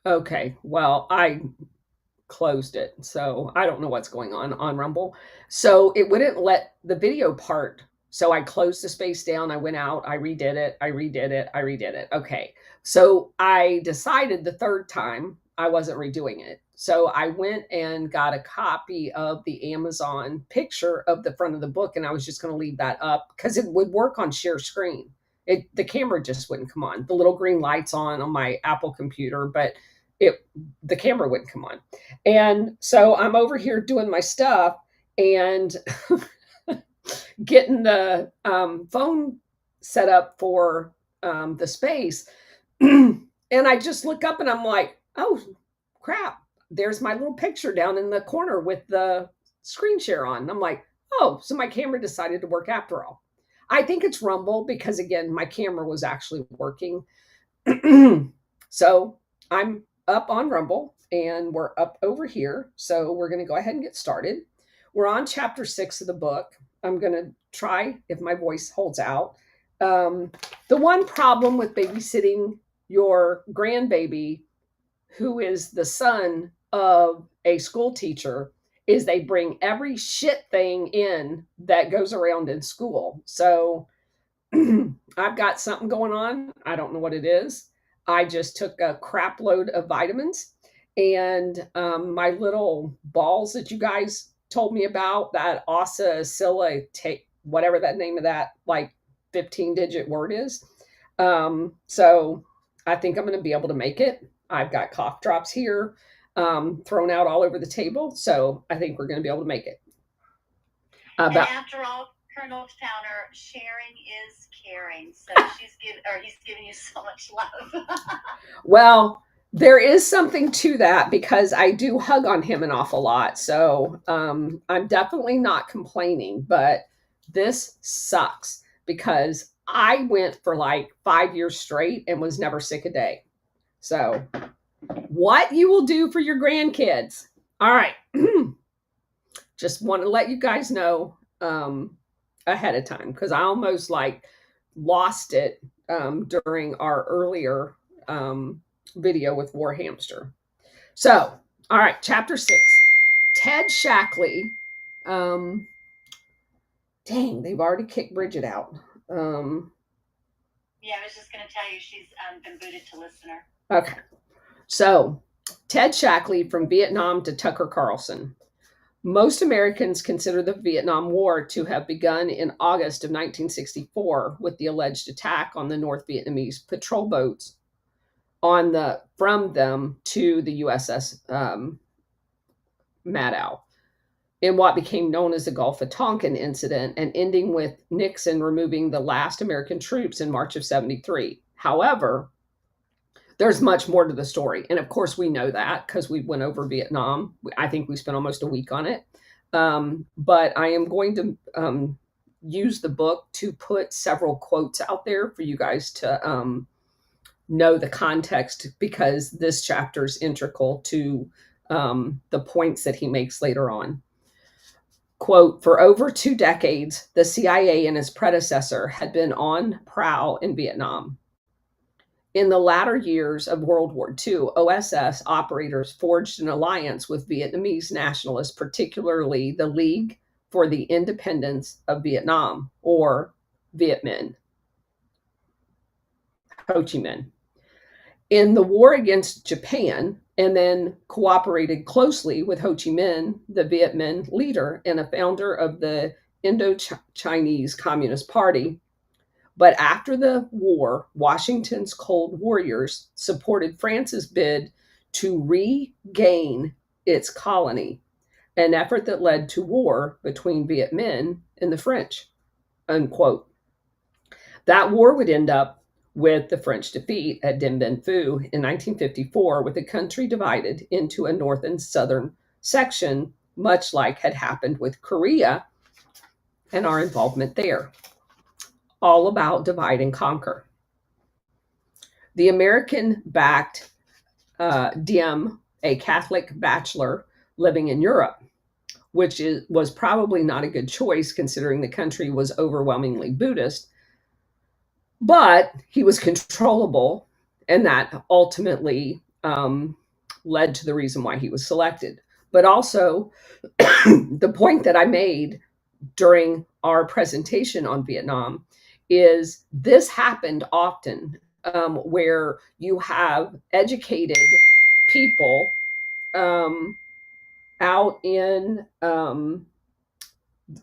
Okay, well, I closed it, so I don't know what's going on Rumble. So it wouldn't let the video part. So I closed the space down. I went out. I redid it. I redid it. I redid it. Okay. So I decided the third time I wasn't redoing it. So I went and got a copy of the Amazon picture of the front of the book, and I was just going to leave that up because it would work on share screen. The camera just wouldn't come on. The little green lights on my Apple computer, but it the camera wouldn't come on. And so I'm over here doing my stuff and getting the phone set up for the space. And I just look up and I'm like, oh, crap. There's my little picture down in the corner with the screen share on. And I'm like, oh, so my camera decided to work after all. I think it's Rumble because, again, my camera was actually working. So I'm up on Rumble and we're up over here. So we're going to go ahead and get started. We're on chapter 6 of the book. I'm going to try if my voice holds out. The one problem with babysitting your grandbaby, who is the son of a school teacher, is they bring every shit thing in that goes around in school. So I've got something going on. I don't know what it is. I just took a crap load of vitamins and my little balls that you guys told me about, that whatever that name of that like 15-digit word is. So I think I'm going to be able to make it. I've got cough drops here thrown out all over the table. So I think we're going to be able to make it. And after all, Colonel Towner, sharing is caring. So he's giving you so much love. Well, there is something to that because I do hug on him an awful lot. So I'm definitely not complaining, but this sucks because I went for like 5 years straight and was never sick a day. So, what you will do for your grandkids. All right. Just want to let you guys know ahead of time because I almost like lost it during our earlier video with War Hamster. So, all right, chapter 6. Ted Shackley. Dang, they've already kicked Bridget out. Yeah, I was just going to tell you she's been booted to listener. Okay. So, Ted Shackley, From Vietnam to Tucker Carlson. Most Americans consider the Vietnam War to have begun in August of 1964 with the alleged attack on the North Vietnamese patrol boats from them to the USS Maddow in what became known as the Gulf of Tonkin incident, and ending with Nixon removing the last American troops in March of 73. However, there's much more to the story. And of course, we know that because we went over Vietnam. I think we spent almost a week on it. But I am going to use the book to put several quotes out there for you guys to know the context, because this chapter is integral to the points that he makes later on. Quote, for over 2 decades, the CIA and its predecessor had been on prowl in Vietnam. In the latter years of World War II, OSS operators forged an alliance with Vietnamese nationalists, particularly the League for the Independence of Vietnam, or Viet Minh, Ho Chi Minh, in the war against Japan, and then cooperated closely with Ho Chi Minh, the Viet Minh leader and a founder of the Indo-Chinese Communist Party. But after the war, Washington's Cold Warriors supported France's bid to regain its colony, an effort that led to war between Viet Minh and the French, unquote. That war would end up with the French defeat at Dien Bien Phu in 1954, with the country divided into a north and southern section, much like had happened with Korea and our involvement there. All about divide and conquer. The American-backed Diem, a Catholic bachelor living in Europe, which was probably not a good choice considering the country was overwhelmingly Buddhist, but he was controllable, and that ultimately led to the reason why he was selected. But also, the point that I made during our presentation on Vietnam is this happened often, where you have educated people um, out in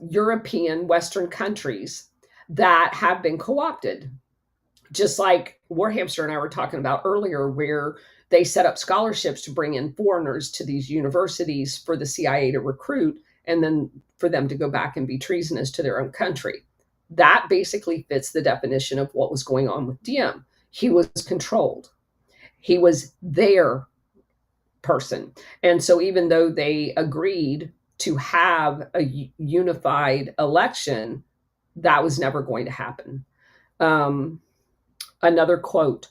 European Western countries that have been co opted, just like Warhamster and I were talking about earlier, where they set up scholarships to bring in foreigners to these universities for the CIA to recruit and then for them to go back and be treasonous to their own country. That basically fits the definition of what was going on with Diem. He was controlled, he was their person. And so, even though they agreed to have a unified election, that was never going to happen. Um, Another quote,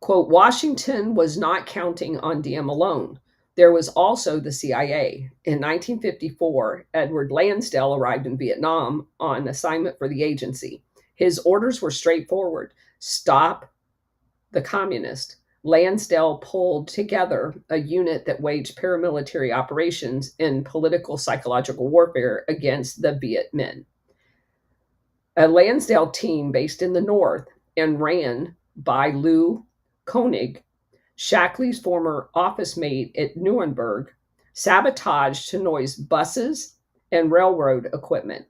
Washington was not counting on Diem alone. There was also the CIA. In 1954, Edward Lansdale arrived in Vietnam on assignment for the agency. His orders were straightforward: stop the communists. Lansdale pulled together a unit that waged paramilitary operations in political psychological warfare against the Viet Minh. A Lansdale team based in the north and ran by Lou Koenig, Shackley's former office mate at Nuremberg, sabotaged Hanoi's buses and railroad equipment.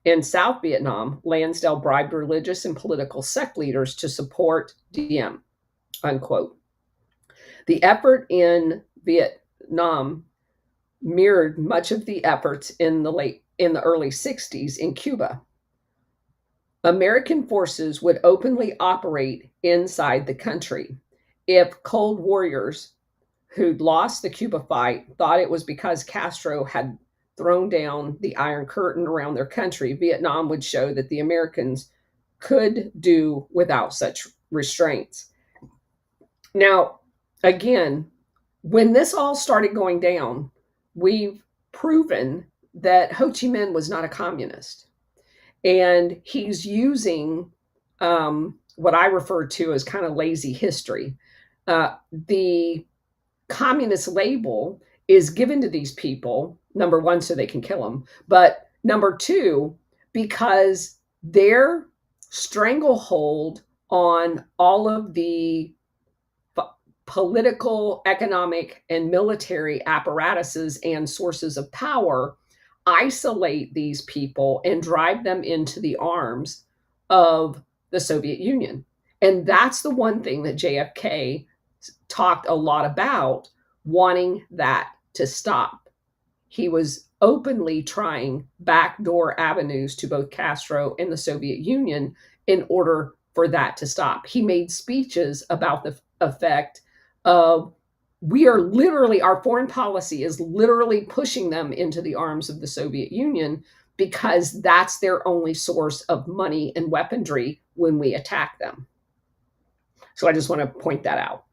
In South Vietnam, Lansdale bribed religious and political sect leaders to support Diem, unquote. The effort in Vietnam mirrored much of the efforts in the early 60s in Cuba. American forces would openly operate inside the country. If Cold Warriors who'd lost the Cuba fight thought it was because Castro had thrown down the Iron Curtain around their country, Vietnam would show that the Americans could do without such restraints. Now, again, when this all started going down, we've proven that Ho Chi Minh was not a communist. And he's using what I refer to as kind of lazy history. The communist label is given to these people, number one, so they can kill them, but number two, because their stranglehold on all of the political, economic, and military apparatuses and sources of power isolate these people and drive them into the arms of the Soviet Union. And that's the one thing that JFK talked a lot about, wanting that to stop. He was openly trying backdoor avenues to both Castro and the Soviet Union in order for that to stop. He made speeches about the effect of, we are literally, our foreign policy is literally pushing them into the arms of the Soviet Union because that's their only source of money and weaponry when we attack them. So I just want to point that out.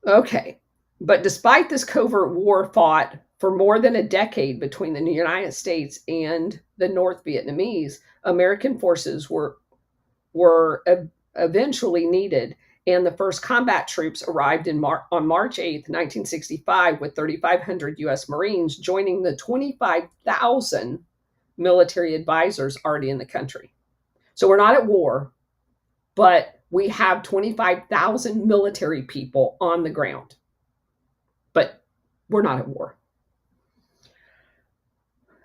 Okay, but despite this covert war fought for more than a decade between the United States and the North Vietnamese, American forces were eventually needed, and the first combat troops arrived on March 8th, 1965, with 3,500 U.S. Marines joining the 25,000 military advisors already in the country. So we're not at war, but we have 25,000 military people on the ground. But we're not at war.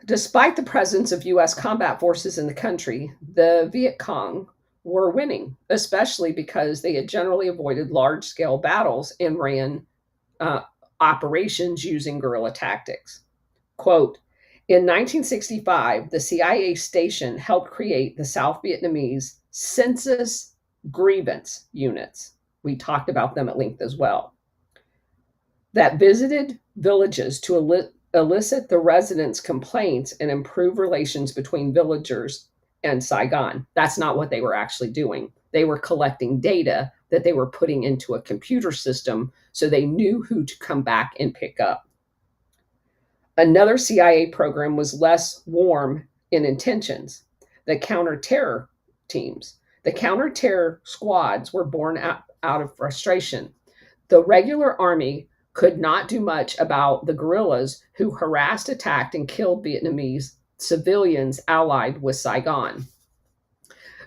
Despite the presence of U.S. combat forces in the country, the Viet Cong were winning, especially because they had generally avoided large-scale battles and ran operations using guerrilla tactics. Quote, in 1965, the CIA station helped create the South Vietnamese Census Grievance Units. We talked about them at length as well. That visited villages to elicit the residents' complaints and improve relations between villagers and Saigon. That's not what they were actually doing. They were collecting data that they were putting into a computer system so they knew who to come back and pick up. Another CIA program was less warm in intentions: the counter-terror teams. The counter-terror squads were born out of frustration. The regular army could not do much about the guerrillas who harassed, attacked, and killed Vietnamese civilians allied with Saigon.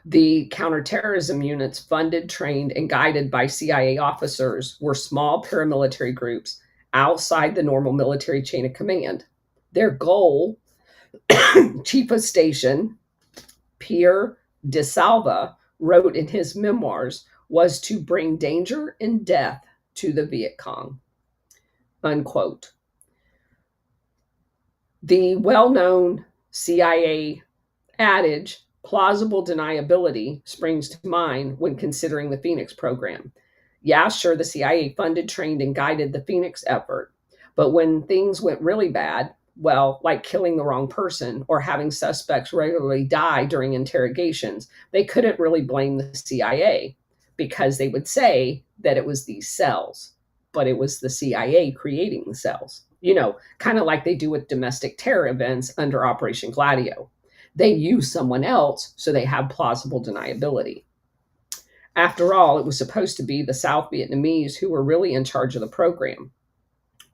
The counterterrorism units, funded, trained, and guided by CIA officers, were small paramilitary groups outside the normal military chain of command. Their goal, Chief of Station Pierre de Salva wrote in his memoirs, was to bring danger and death to the Viet Cong. Unquote. The well-known CIA adage, plausible deniability, springs to mind when considering the Phoenix program. Yeah, sure, the CIA funded, trained, and guided the Phoenix effort, but when things went really bad, well, like killing the wrong person or having suspects regularly die during interrogations, they couldn't really blame the CIA because they would say that it was these cells, but it was the CIA creating the cells. Kind of like they do with domestic terror events under Operation Gladio. They use someone else, so they have plausible deniability. After all, it was supposed to be the South Vietnamese who were really in charge of the program.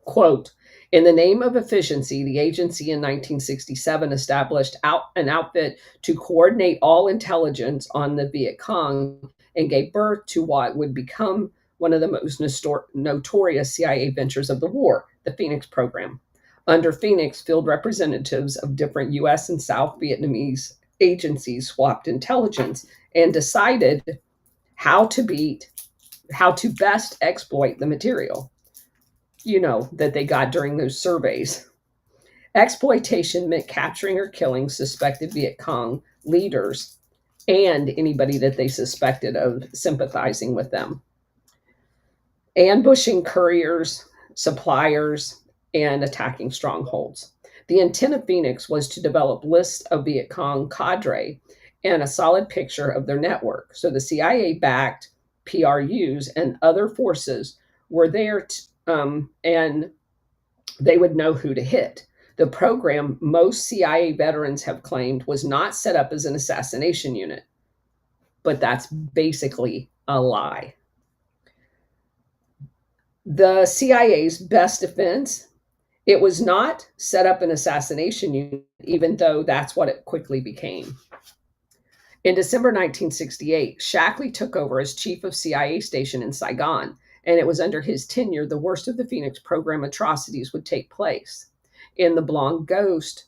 Quote, in the name of efficiency, the agency in 1967 established an outfit to coordinate all intelligence on the Viet Cong and gave birth to what would become one of the most notorious CIA ventures of the war, the Phoenix program. Under Phoenix, field representatives of different U.S. and South Vietnamese agencies swapped intelligence and decided how to best exploit the material, that they got during those surveys. Exploitation meant capturing or killing suspected Viet Cong leaders and anybody that they suspected of sympathizing with them. Ambushing couriers, suppliers, and attacking strongholds. The intent of Phoenix was to develop lists of Viet Cong cadre and a solid picture of their network. So the CIA-backed PRUs and other forces were there and they would know who to hit. The program, most CIA veterans have claimed, was not set up as an assassination unit, but that's basically a lie. The CIA's best defense, it was not set up an assassination unit, even though that's what it quickly became. In December 1968, Shackley took over as chief of CIA station in Saigon, and it was under his tenure the worst of the Phoenix program atrocities would take place. In The Blonde Ghost,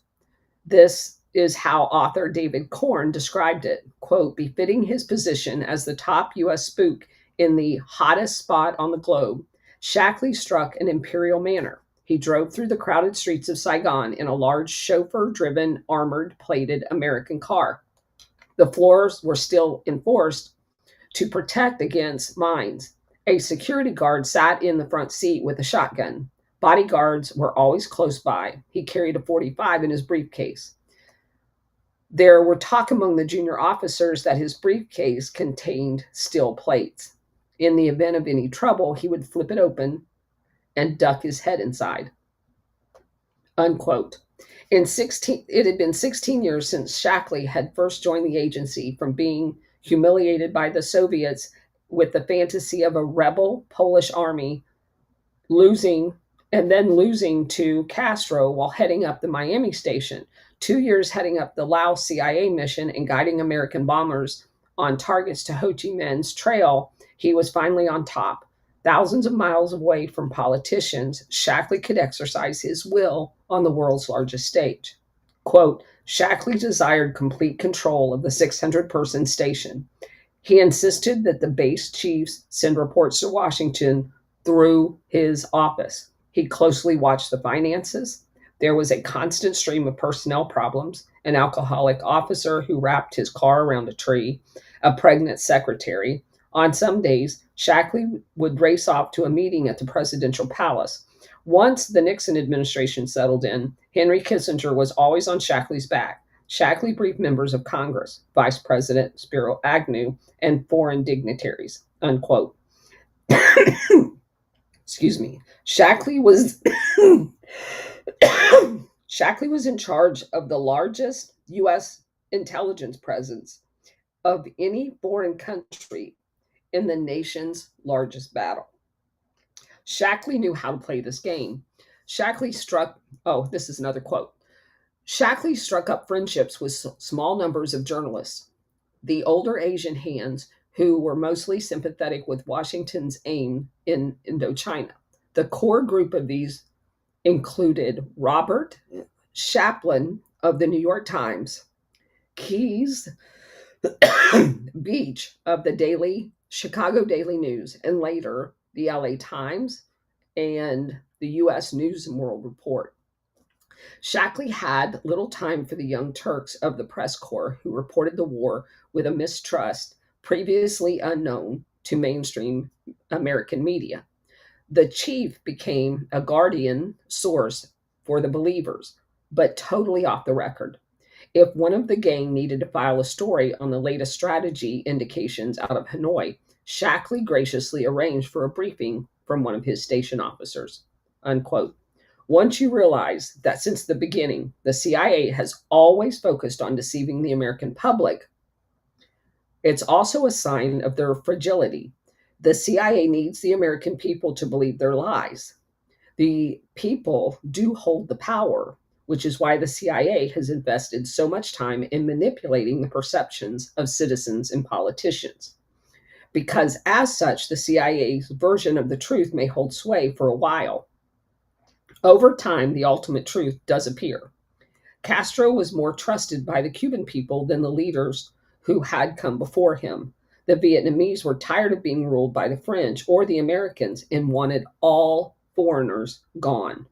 this is how author David Korn described it, quote, befitting his position as the top U.S. spook in the hottest spot on the globe, Shackley struck an imperial manner. He drove through the crowded streets of Saigon in a large chauffeur-driven, armored, plated American car. The floors were still enforced to protect against mines. A security guard sat in the front seat with a shotgun. Bodyguards were always close by. He carried a .45 in his briefcase. There were talk among the junior officers that his briefcase contained steel plates. In the event of any trouble, he would flip it open and duck his head inside. Unquote. It had been 16 years since Shackley had first joined the agency, from being humiliated by the Soviets with the fantasy of a rebel Polish army losing to Castro while heading up the Miami station, 2 years heading up the Laos CIA mission and guiding American bombers on targets to Ho Chi Minh's trail. He was finally on top. Thousands of miles away from politicians, Shackley could exercise his will on the world's largest stage. Quote, Shackley desired complete control of the 600-person station. He insisted that the base chiefs send reports to Washington through his office. He closely watched the finances. There was a constant stream of personnel problems, an alcoholic officer who wrapped his car around a tree, a pregnant secretary. On some days, Shackley would race off to a meeting at the presidential palace. Once the Nixon administration settled in, Henry Kissinger was always on Shackley's back. Shackley briefed members of Congress, Vice President Spiro Agnew, and foreign dignitaries, unquote. Excuse me. Shackley was in charge of the largest U.S. intelligence presence of any foreign country in the nation's largest battle. Shackley knew how to play this game. Shackley struck, oh, this is another quote. Shackley struck up friendships with small numbers of journalists, the older Asian hands who were mostly sympathetic with Washington's aim in Indochina. The core group of these included Robert Chaplin of the New York Times, Keys Beach of the Chicago Daily News, and later the LA Times and the U.S. News and World Report. Shackley had little time for the young Turks of the press corps who reported the war with a mistrust previously unknown to mainstream American media. The chief became a guardian source for the believers, but totally off the record. If one of the gang needed to file a story on the latest strategy indications out of Hanoi, Shackley graciously arranged for a briefing from one of his station officers. Unquote. Once you realize that since the beginning, the CIA has always focused on deceiving the American public, it's also a sign of their fragility. The CIA needs the American people to believe their lies. The people do hold the power, which is why the CIA has invested so much time in manipulating the perceptions of citizens and politicians. Because as such, the CIA's version of the truth may hold sway for a while. Over time, the ultimate truth does appear. Castro was more trusted by the Cuban people than the leaders who had come before him. The Vietnamese were tired of being ruled by the French or the Americans and wanted all foreigners gone.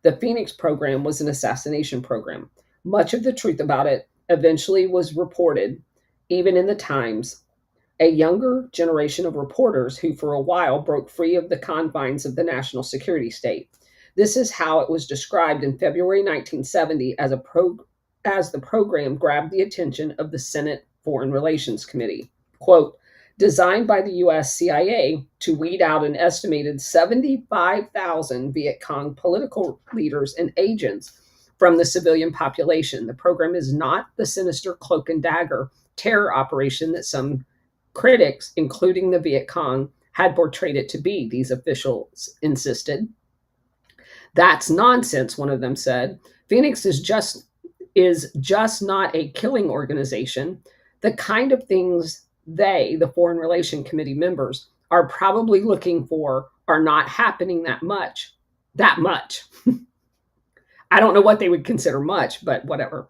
The Phoenix program was an assassination program. Much of the truth about it eventually was reported, even in the Times. A younger generation of reporters who for a while broke free of the confines of the national security state. This is how it was described in February 1970 as the program grabbed the attention of the Senate Foreign Relations Committee. Quote, designed by the U.S. CIA to weed out an estimated 75,000 Viet Cong political leaders and agents from the civilian population. The program is not the sinister cloak and dagger terror operation that some critics, including the Viet Cong, had portrayed it to be, these officials insisted. That's nonsense, one of them said. Phoenix is just not a killing organization. The kind of things they, the Foreign Relations Committee members, are probably looking for are not happening that much. I don't know what they would consider much, but whatever.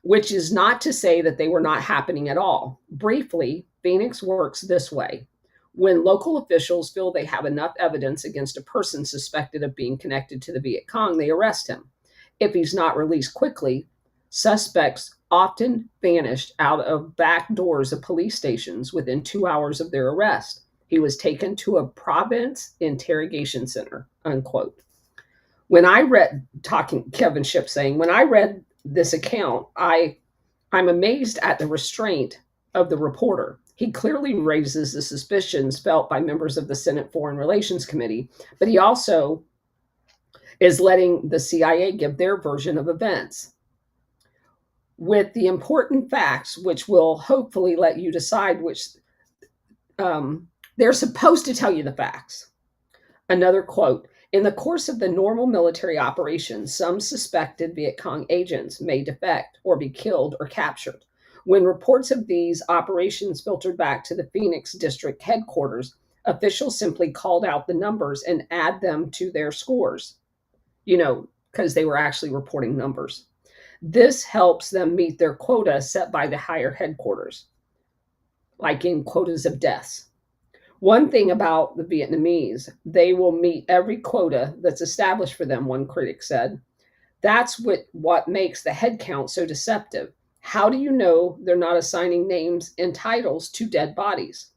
Which is not to say that they were not happening at all. Briefly, Phoenix works this way. When local officials feel they have enough evidence against a person suspected of being connected to the Viet Cong, they arrest him. If he's not released quickly, suspects often vanished out of back doors of police stations within 2 hours of their arrest. He was taken to a province interrogation center, unquote. When I read, Kevin Shipp saying, when I read this account, I'm amazed at the restraint of the reporter. He clearly raises the suspicions felt by members of the Senate Foreign Relations Committee, but he also is letting the CIA give their version of events with the important facts, which will hopefully let you decide which they're supposed to tell you the facts. Another quote, in the course of the normal military operations, some suspected Viet Cong agents may defect or be killed or captured. When reports of these operations filtered back to the Phoenix district headquarters, officials simply called out the numbers and add them to their scores, because they were actually reporting numbers. This helps them meet their quota set by the higher headquarters, like in quotas of deaths. One thing about the Vietnamese, they will meet every quota that's established for them, one critic said. That's what makes the head count so deceptive. How do you know they're not assigning names and titles to dead bodies?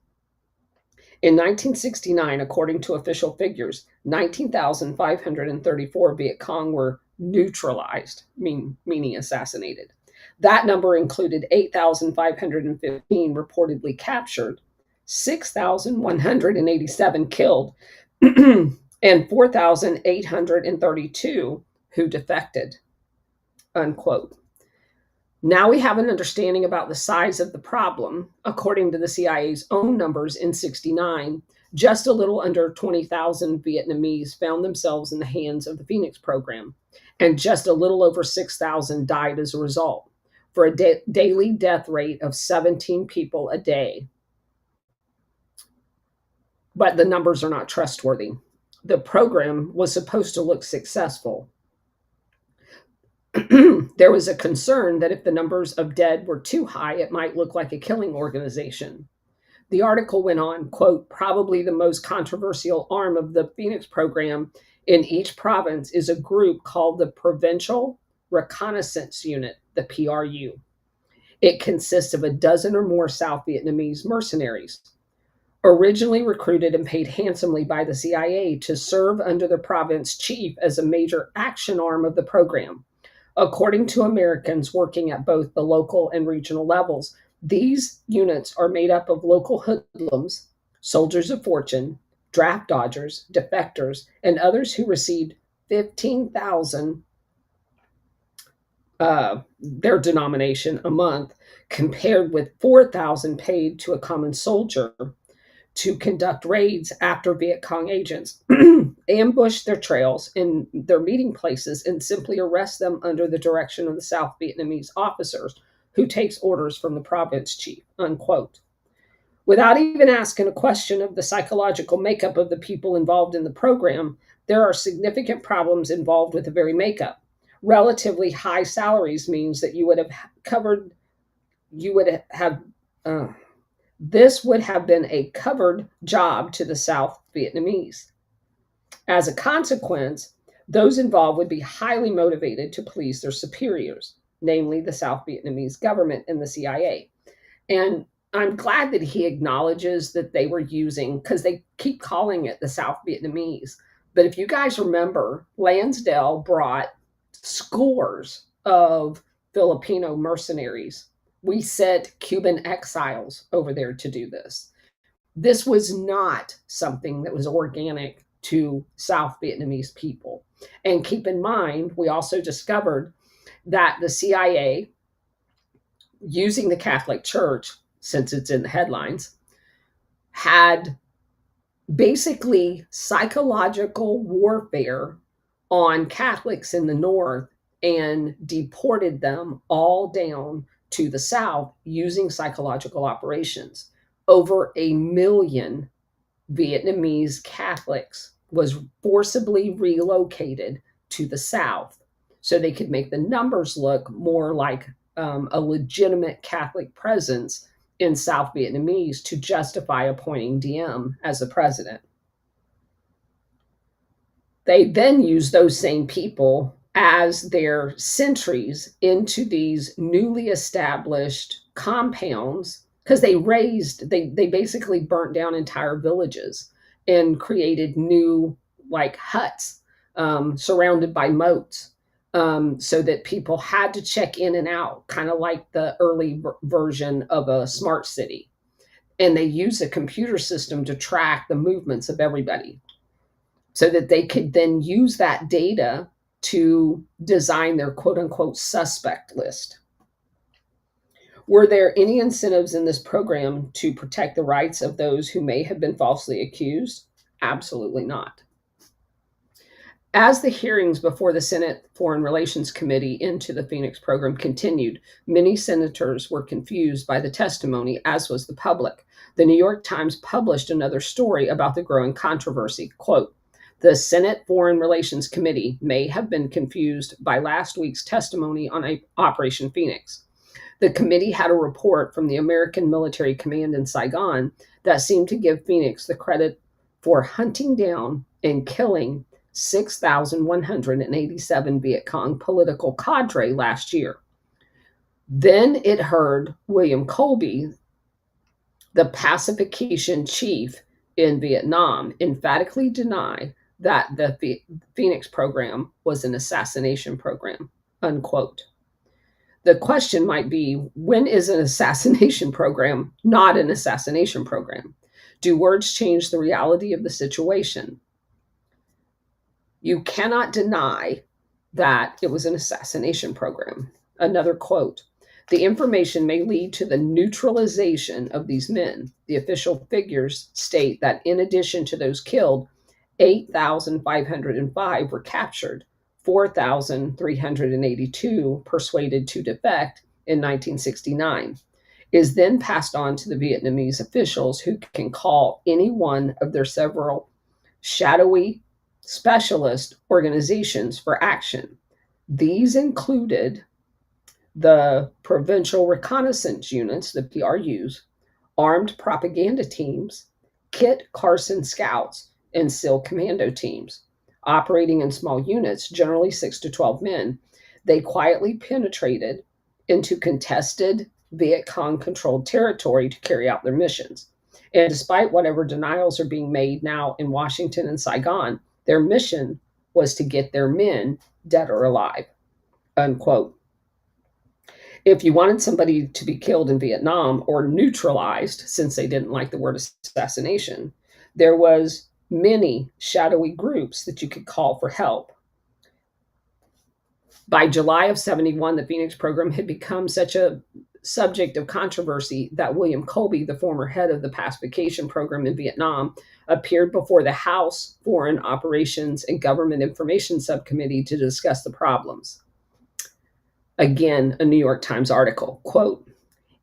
In 1969, according to official figures, 19,534 Viet Cong were neutralized, meaning assassinated. That number included 8,515 reportedly captured, 6,187 killed, and 4,832 who defected, unquote. Now we have an understanding about the size of the problem. According to the CIA's own numbers in 69, just a little under 20,000 Vietnamese found themselves in the hands of the Phoenix program, and just a little over 6,000 died as a result, for a daily death rate of 17 people a day. But the numbers are not trustworthy. The program was supposed to look successful. There was a concern that if the numbers of dead were too high, it might look like a killing organization. The article went on, quote, probably the most controversial arm of the Phoenix program in each province is a group called the Provincial Reconnaissance Unit, the PRU. It consists of a dozen or more South Vietnamese mercenaries, originally recruited and paid handsomely by the CIA to serve under the province chief as a major action arm of the program. According to Americans working at both the local and regional levels, these units are made up of local hoodlums, soldiers of fortune, draft dodgers, defectors, and others who received 15,000, their denomination, a month, compared with 4,000 paid to a common soldier to conduct raids after Viet Cong agents ambush their trails in their meeting places and simply arrest them under the direction of the South Vietnamese officers who takes orders from the province chief, unquote. Without even asking a question of the psychological makeup of the people involved in the program, there are significant problems involved with the very makeup. Relatively high salaries means that this would have been a covered job to the South Vietnamese. As a consequence, those involved would be highly motivated to please their superiors, namely the South Vietnamese government and the CIA. And I'm glad that he acknowledges that they were using, because they keep calling it the South Vietnamese. But if you guys remember, Lansdale brought scores of Filipino mercenaries. We sent Cuban exiles over there to do this. This was not something that was organic to South Vietnamese people. And keep in mind, we also discovered that the CIA, using the Catholic Church, since it's in the headlines, had basically psychological warfare on Catholics in the North and deported them all down to the South using psychological operations. Over 1 million Vietnamese Catholics was forcibly relocated to the South so they could make the numbers look more like a legitimate Catholic presence in South Vietnamese to justify appointing Diem as the president. They then used those same people as their sentries into these newly established compounds, because they basically burnt down entire villages and created new like huts surrounded by moats, so that people had to check in and out, kind of like the early version of a smart city. And they used a computer system to track the movements of everybody so that they could then use that data to design their quote unquote suspect list. Were there any incentives in this program to protect the rights of those who may have been falsely accused? Absolutely not. As the hearings before the Senate Foreign Relations Committee into the Phoenix program continued, many senators were confused by the testimony, as was the public. The New York Times published another story about the growing controversy. Quote, the Senate Foreign Relations Committee may have been confused by last week's testimony on Operation Phoenix. The committee had a report from the American Military Command in Saigon that seemed to give Phoenix the credit for hunting down and killing 6,187 Viet Cong political cadre last year. Then it heard William Colby, the pacification chief in Vietnam, emphatically deny that the Phoenix program was an assassination program, unquote. The question might be, when is an assassination program not an assassination program? Do words change the reality of the situation? You cannot deny that it was an assassination program. Another quote, The information may lead to the neutralization of these men. The official figures state that in addition to those killed, 8,505 were captured, 4,382 persuaded to defect in 1969, is then passed on to the Vietnamese officials who can call any one of their several shadowy specialist organizations for action. These included the Provincial Reconnaissance Units, the PRUs, Armed Propaganda Teams, Kit Carson Scouts, and SEAL Commando teams. Operating in small units, generally 6 to 12 men, they quietly penetrated into contested Viet Cong controlled territory to carry out their missions. And despite whatever denials are being made now in Washington and Saigon, their mission was to get their men dead or alive. Unquote. If you wanted somebody to be killed in Vietnam or neutralized, since they didn't like the word assassination, there was many shadowy groups that you could call for help. By July of 71, the Phoenix program had become such a subject of controversy that William Colby, the former head of the pacification program in Vietnam, appeared before the House Foreign Operations and Government Information Subcommittee to discuss the problems. Again, a New York Times article, quote,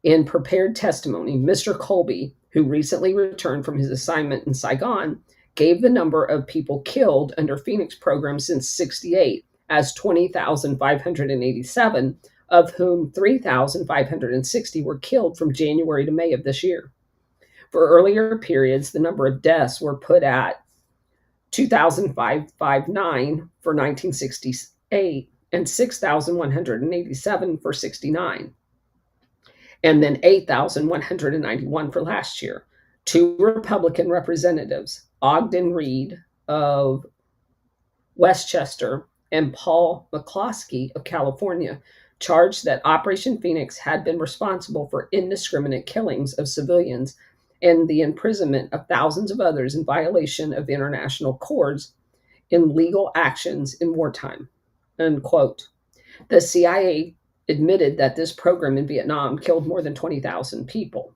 in prepared testimony, Mr. Colby, who recently returned from his assignment in Saigon, gave the number of people killed under Phoenix program since 68 as 20,587, of whom 3,560 were killed from January to May of this year. For earlier periods, the number of deaths were put at 2,559 for 1968 and 6,187 for 69, and then 8,191 for last year. Two Republican representatives, Ogden Reed of Westchester and Paul McCloskey of California, charged that Operation Phoenix had been responsible for indiscriminate killings of civilians and the imprisonment of thousands of others in violation of international accords in legal actions in wartime. Unquote. The CIA admitted that this program in Vietnam killed more than 20,000 people.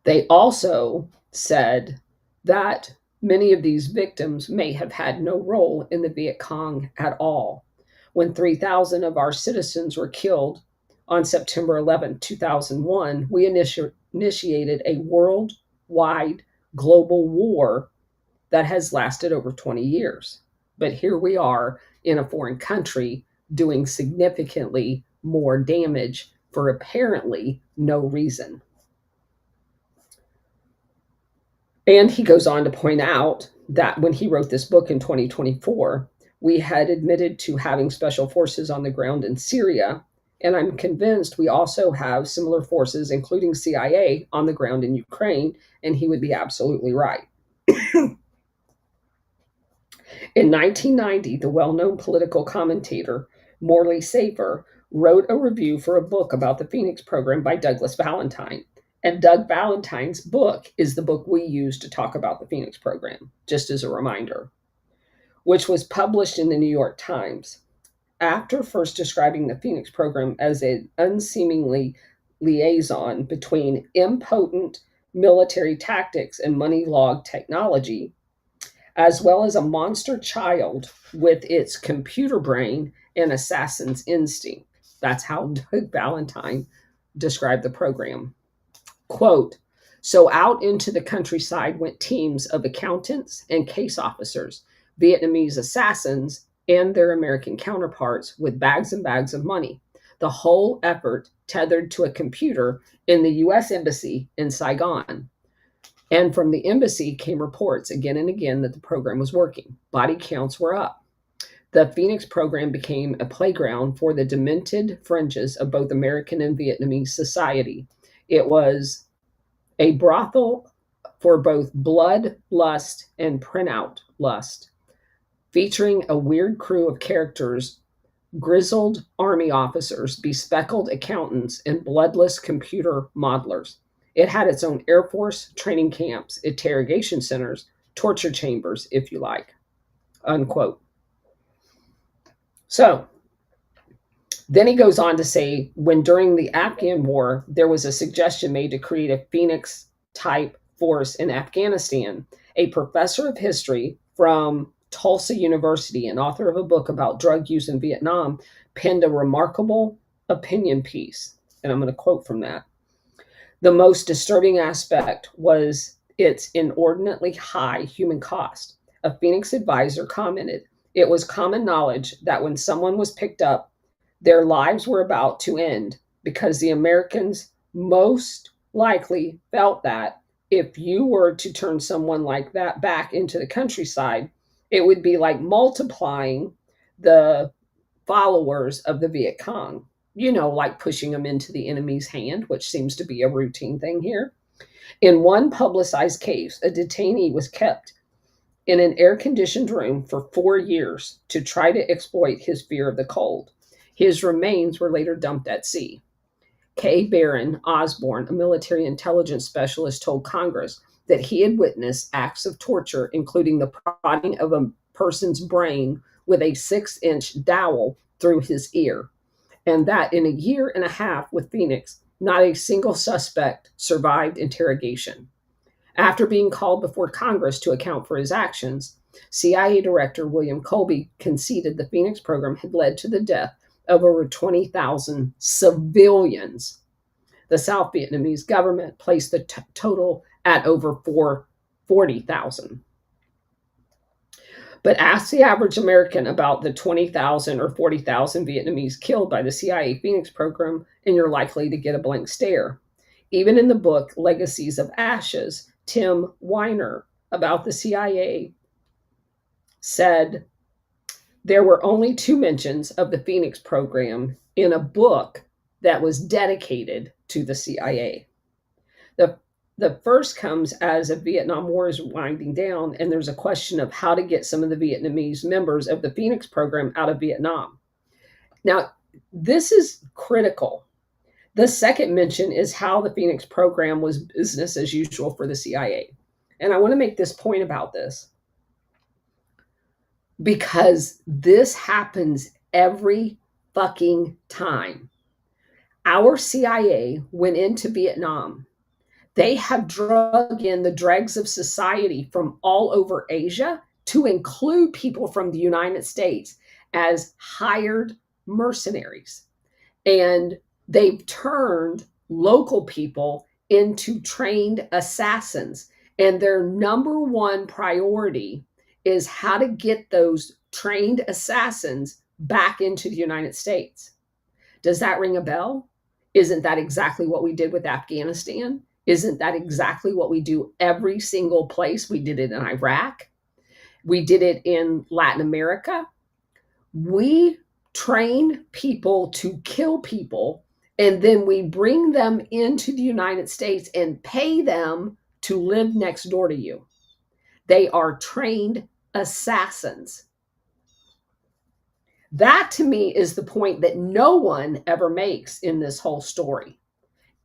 They also said that many of these victims may have had no role in the Viet Cong at all. When 3,000 of our citizens were killed on September 11, 2001, we initiated a worldwide global war that has lasted over 20 years. But here we are in a foreign country doing significantly more damage for apparently no reason. And he goes on to point out that when he wrote this book in 2024, we had admitted to having special forces on the ground in Syria, and I'm convinced we also have similar forces, including CIA, on the ground in Ukraine, and he would be absolutely right. In 1990, the well-known political commentator Morley Safer wrote a review for a book about the Phoenix program by Douglas Valentine. And Doug Valentine's book is the book we use to talk about the Phoenix program, just as a reminder, which was published in the New York Times. After first describing the Phoenix program as an unseemly liaison between impotent military tactics and money-log technology, as well as a monster child with its computer brain and assassin's instinct. That's how Doug Valentine described the program. Quote, so out into the countryside went teams of accountants and case officers, Vietnamese assassins, and their American counterparts with bags and bags of money. The whole effort tethered to a computer in the U.S. Embassy in Saigon. And from the embassy came reports again and again that the program was working. Body counts were up. The Phoenix program became a playground for the demented fringes of both American and Vietnamese society. It was a brothel for both blood lust and printout lust, featuring a weird crew of characters, grizzled army officers, bespectacled accountants, and bloodless computer modelers. It had its own Air Force training camps, interrogation centers, torture chambers, if you like, unquote. So Then he goes on to say when during the Afghan war, there was a suggestion made to create a Phoenix type force in Afghanistan. A professor of history from Tulsa University and author of a book about drug use in Vietnam penned a remarkable opinion piece. And I'm going to quote from that. The most disturbing aspect was its inordinately high human cost. A Phoenix advisor commented, it was common knowledge that when someone was picked up, their lives were about to end because the Americans most likely felt that if you were to turn someone like that back into the countryside, it would be like multiplying the followers of the Viet Cong, like pushing them into the enemy's hand, which seems to be a routine thing here. In one publicized case, a detainee was kept in an air conditioned room for 4 years to try to exploit his fear of the cold. His remains were later dumped at sea. K. Baron Osborne, a military intelligence specialist, told Congress that he had witnessed acts of torture, including the prodding of a person's brain with a 6-inch dowel through his ear, and that in a year and a half with Phoenix, not a single suspect survived interrogation. After being called before Congress to account for his actions, CIA Director William Colby conceded the Phoenix program had led to the death of over 20,000 civilians. The South Vietnamese government placed the total at over 40,000. But ask the average American about the 20,000 or 40,000 Vietnamese killed by the CIA Phoenix program, and you're likely to get a blank stare. Even in the book Legacies of Ashes, Tim Weiner about the CIA said there were only 2 mentions of the Phoenix program in a book that was dedicated to the CIA. The first comes as the Vietnam War is winding down, and there's a question of how to get some of the Vietnamese members of the Phoenix program out of Vietnam. Now, this is critical. The second mention is how the Phoenix program was business as usual for the CIA. And I want to make this point about this because this happens every fucking time. Our CIA went into Vietnam. They have drug in the dregs of society from all over Asia to include people from the United States as hired mercenaries. And they've turned local people into trained assassins. And their number one priority is how to get those trained assassins back into the United States. Does that ring a bell? Isn't that exactly what we did with Afghanistan? Isn't that exactly what we do every single place? We did it in Iraq. We did it in Latin America. We train people to kill people, and then we bring them into the United States and pay them to live next door to you. They are trained assassins. That to me is the point that no one ever makes in this whole story.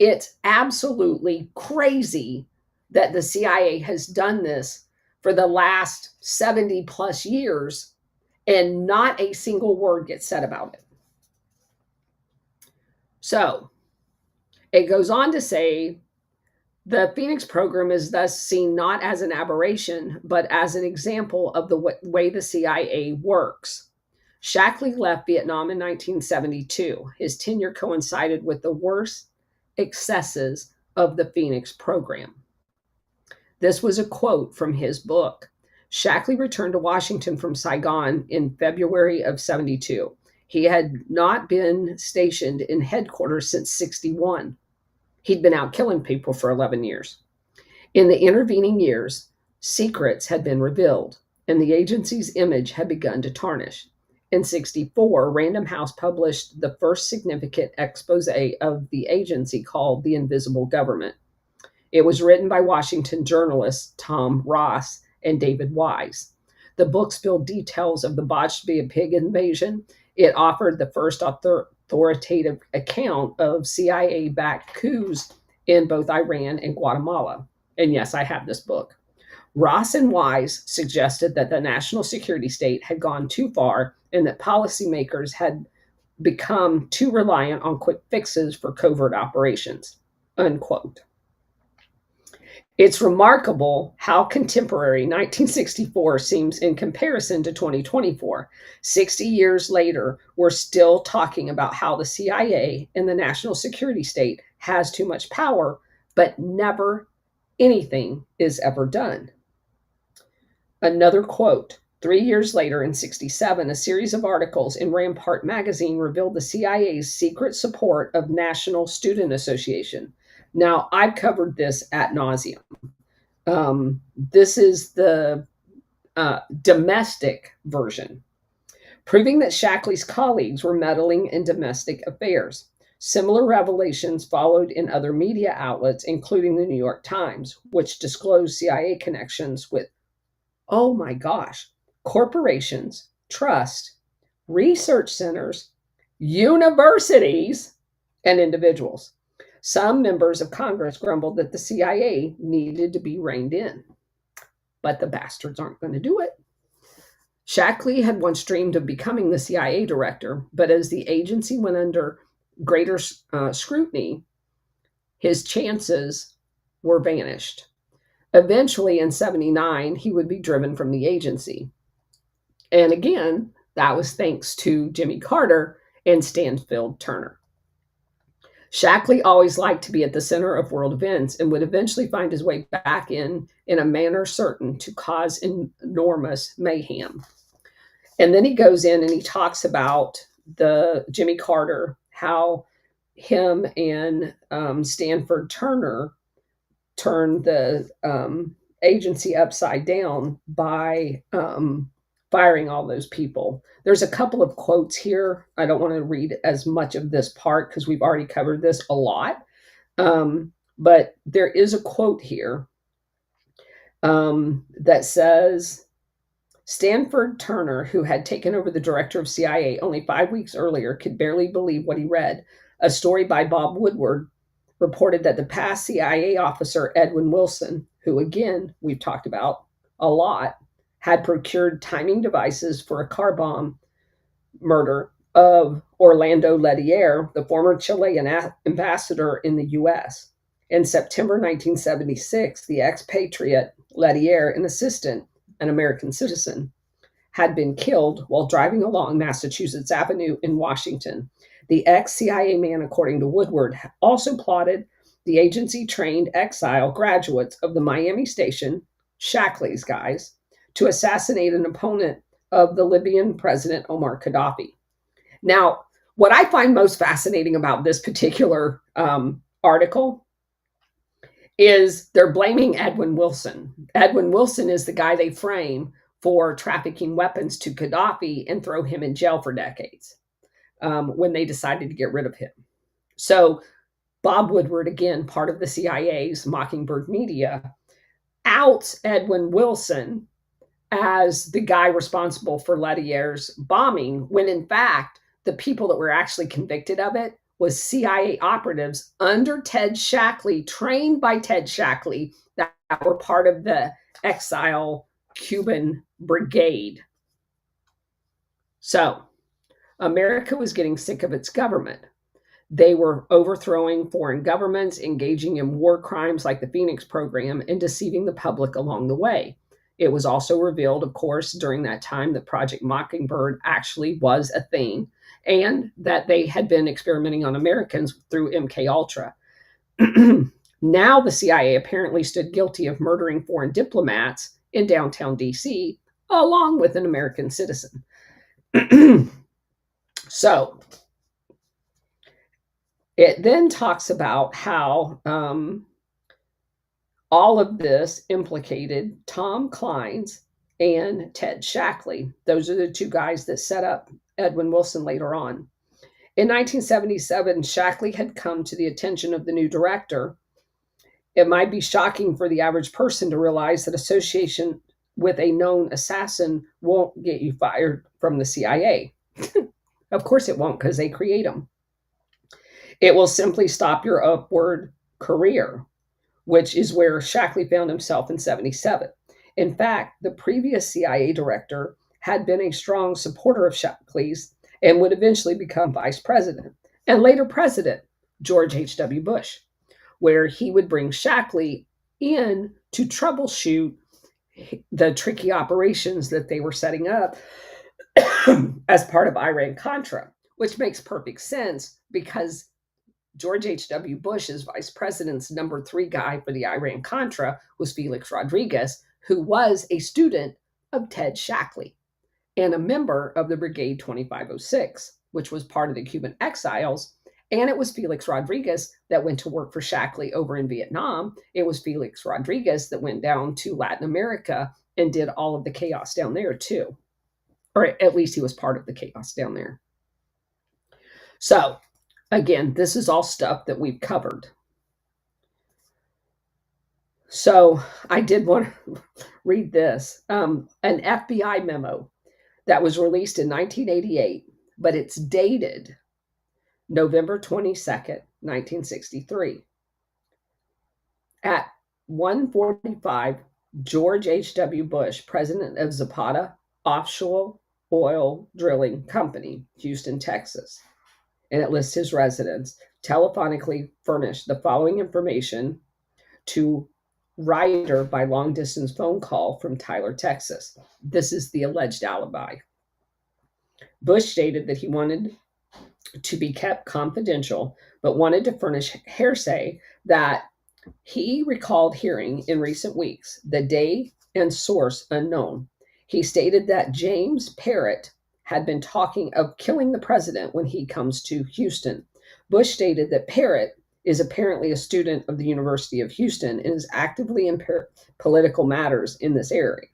It's absolutely crazy that the CIA has done this for the last 70 plus years and not a single word gets said about it. So it goes on to say the Phoenix program is thus seen not as an aberration, but as an example of the way the CIA works. Shackley left Vietnam in 1972. His tenure coincided with the worst excesses of the Phoenix program. This was a quote from his book. Shackley returned to Washington from Saigon in February of 72. He had not been stationed in headquarters since 61. He'd been out killing people for 11 years. In the intervening years, secrets had been revealed, and the agency's image had begun to tarnish. In 64, Random House published the first significant expose of the agency called The Invisible Government. It was written by Washington journalists Tom Ross and David Wise. The book spilled details of the botched pig invasion. It offered the first authoritative account of CIA-backed coups in both Iran and Guatemala. And yes, I have this book. Ross and Wise suggested that the national security state had gone too far and that policymakers had become too reliant on quick fixes for covert operations, unquote. It's remarkable how contemporary 1964 seems in comparison to 2024. 60 years later, we're still talking about how the CIA and the national security state has too much power, but never anything is ever done. Another quote: 3 years later, in 67, a series of articles in Rampart magazine revealed the CIA's secret support of National Student Association. Now, I've covered this ad nauseum. This is the domestic version, proving that Shackley's colleagues were meddling in domestic affairs. Similar revelations followed in other media outlets, including the New York Times, which disclosed CIA connections with, oh my gosh, corporations, trust, research centers, universities, and individuals. Some members of Congress grumbled that the CIA needed to be reined in, but the bastards aren't going to do it. Shackley had once dreamed of becoming the CIA director, but as the agency went under greater scrutiny, his chances were vanished. Eventually, in 79, he would be driven from the agency. And again, that was thanks to Jimmy Carter and Stanfield Turner. Shackley always liked to be at the center of world events and would eventually find his way back in a manner certain to cause enormous mayhem. And then he goes in and he talks about the Jimmy Carter, how him and Stanford Turner turned the agency upside down by firing all those people. There's a couple of quotes here. I don't want to read as much of this part because we've already covered this a lot. But there is a quote here that says, Stanford Turner, who had taken over the director of CIA only 5 weeks earlier, could barely believe what he read. A story by Bob Woodward reported that the past CIA officer, Edwin Wilson, who again, we've talked about a lot, had procured timing devices for a car bomb murder of Orlando Lettier, the former Chilean ambassador in the US. In September 1976, the expatriate Lettier, an assistant, an American citizen, had been killed while driving along Massachusetts Avenue in Washington. The ex-CIA man, according to Woodward, also plotted the agency-trained exile graduates of the Miami station, Shackley's guys, to assassinate an opponent of the Libyan president Omar Gaddafi. Now, what I find most fascinating about this particular article is they're blaming Edwin Wilson. Edwin Wilson is the guy they frame for trafficking weapons to Gaddafi and throw him in jail for decades when they decided to get rid of him. So Bob Woodward, again, part of the CIA's Mockingbird Media, outs Edwin Wilson as the guy responsible for Lettier's bombing, when in fact, the people that were actually convicted of it was CIA operatives under Ted Shackley, trained by Ted Shackley, that were part of the exile Cuban brigade. So America was getting sick of its government. They were overthrowing foreign governments, engaging in war crimes like the Phoenix program, and deceiving the public along the way. It was also revealed, of course, during that time that Project Mockingbird actually was a thing and that they had been experimenting on Americans through MKUltra. Now the CIA apparently stood guilty of murdering foreign diplomats in downtown DC, along with an American citizen. So it then talks about how all of this implicated Tom Clines and Ted Shackley. Those are the two guys that set up Edwin Wilson later on. In 1977, Shackley had come to the attention of the new director. It might be shocking for the average person to realize that association with a known assassin won't get you fired from the CIA. Of course it won't, because they create them. It will simply stop your upward career, which is where Shackley found himself in 77. In fact, the previous CIA director had been a strong supporter of Shackley's and would eventually become vice president and later president George H.W. Bush, where he would bring Shackley in to troubleshoot the tricky operations that they were setting up as part of Iran Contra, which makes perfect sense because George H.W. Bush, as vice president's number three guy for the Iran Contra, was Felix Rodriguez, who was a student of Ted Shackley and a member of the Brigade 2506, which was part of the Cuban exiles. And it was Felix Rodriguez that went to work for Shackley over in Vietnam. It was Felix Rodriguez that went down to Latin America and did all of the chaos down there, too. Or at least he was part of the chaos down there. So, again, this is all stuff that we've covered. So, I did want to read this an FBI memo that was released in 1988, but it's dated November 22nd, 1963. At 1:45, George H.W. Bush, president of Zapata Offshore Oil Drilling Company, Houston, Texas, and it lists his residence, telephonically furnished the following information to Ryder by long distance phone call from Tyler, Texas. This is the alleged alibi. Bush stated that he wanted to be kept confidential, but wanted to furnish hearsay that he recalled hearing in recent weeks, the day and source unknown. He stated that James Parrott had been talking of killing the president when he comes to Houston. Bush stated that Parrott is apparently a student of the University of Houston and is actively in political matters in this area.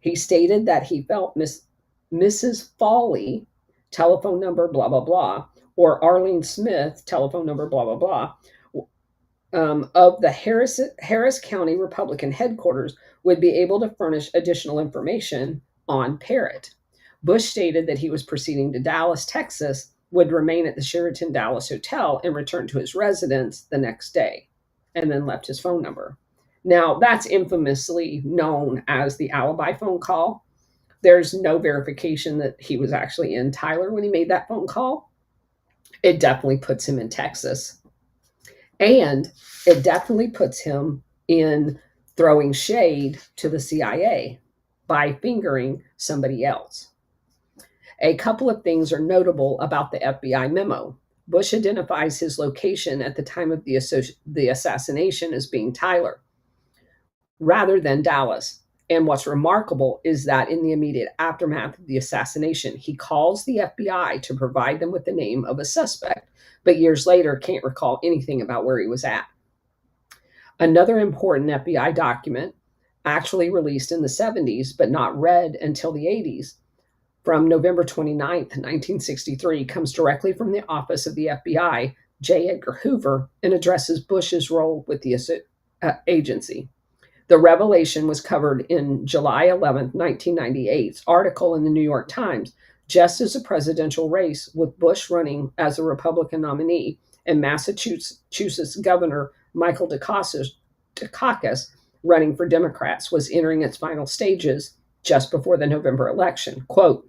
He stated that he felt Mrs. Foley, telephone number blah, blah, blah, or Arlene Smith, telephone number blah, blah, blah, of the Harris County Republican headquarters would be able to furnish additional information on Parrott. Bush stated that he was proceeding to Dallas, Texas, would remain at the Sheraton Dallas Hotel and return to his residence the next day, and then left his phone number. Now, that's infamously known as the alibi phone call. There's no verification that he was actually in Tyler when he made that phone call. It definitely puts him in Texas. And it definitely puts him in throwing shade to the CIA by fingering somebody else. A couple of things are notable about the FBI memo. Bush identifies his location at the time of the assassination as being Tyler rather than Dallas. And what's remarkable is that in the immediate aftermath of the assassination, he calls the FBI to provide them with the name of a suspect, but years later can't recall anything about where he was at. Another important FBI document, actually released in the 70s, but not read until the 80s, from November 29th, 1963, comes directly from the office of the FBI, J. Edgar Hoover, and addresses Bush's role with the agency. The revelation was covered in July 11, 1998's article in the New York Times, just as a presidential race with Bush running as a Republican nominee and Massachusetts Governor Michael Dukakis running for Democrats was entering its final stages just before the November election. Quote,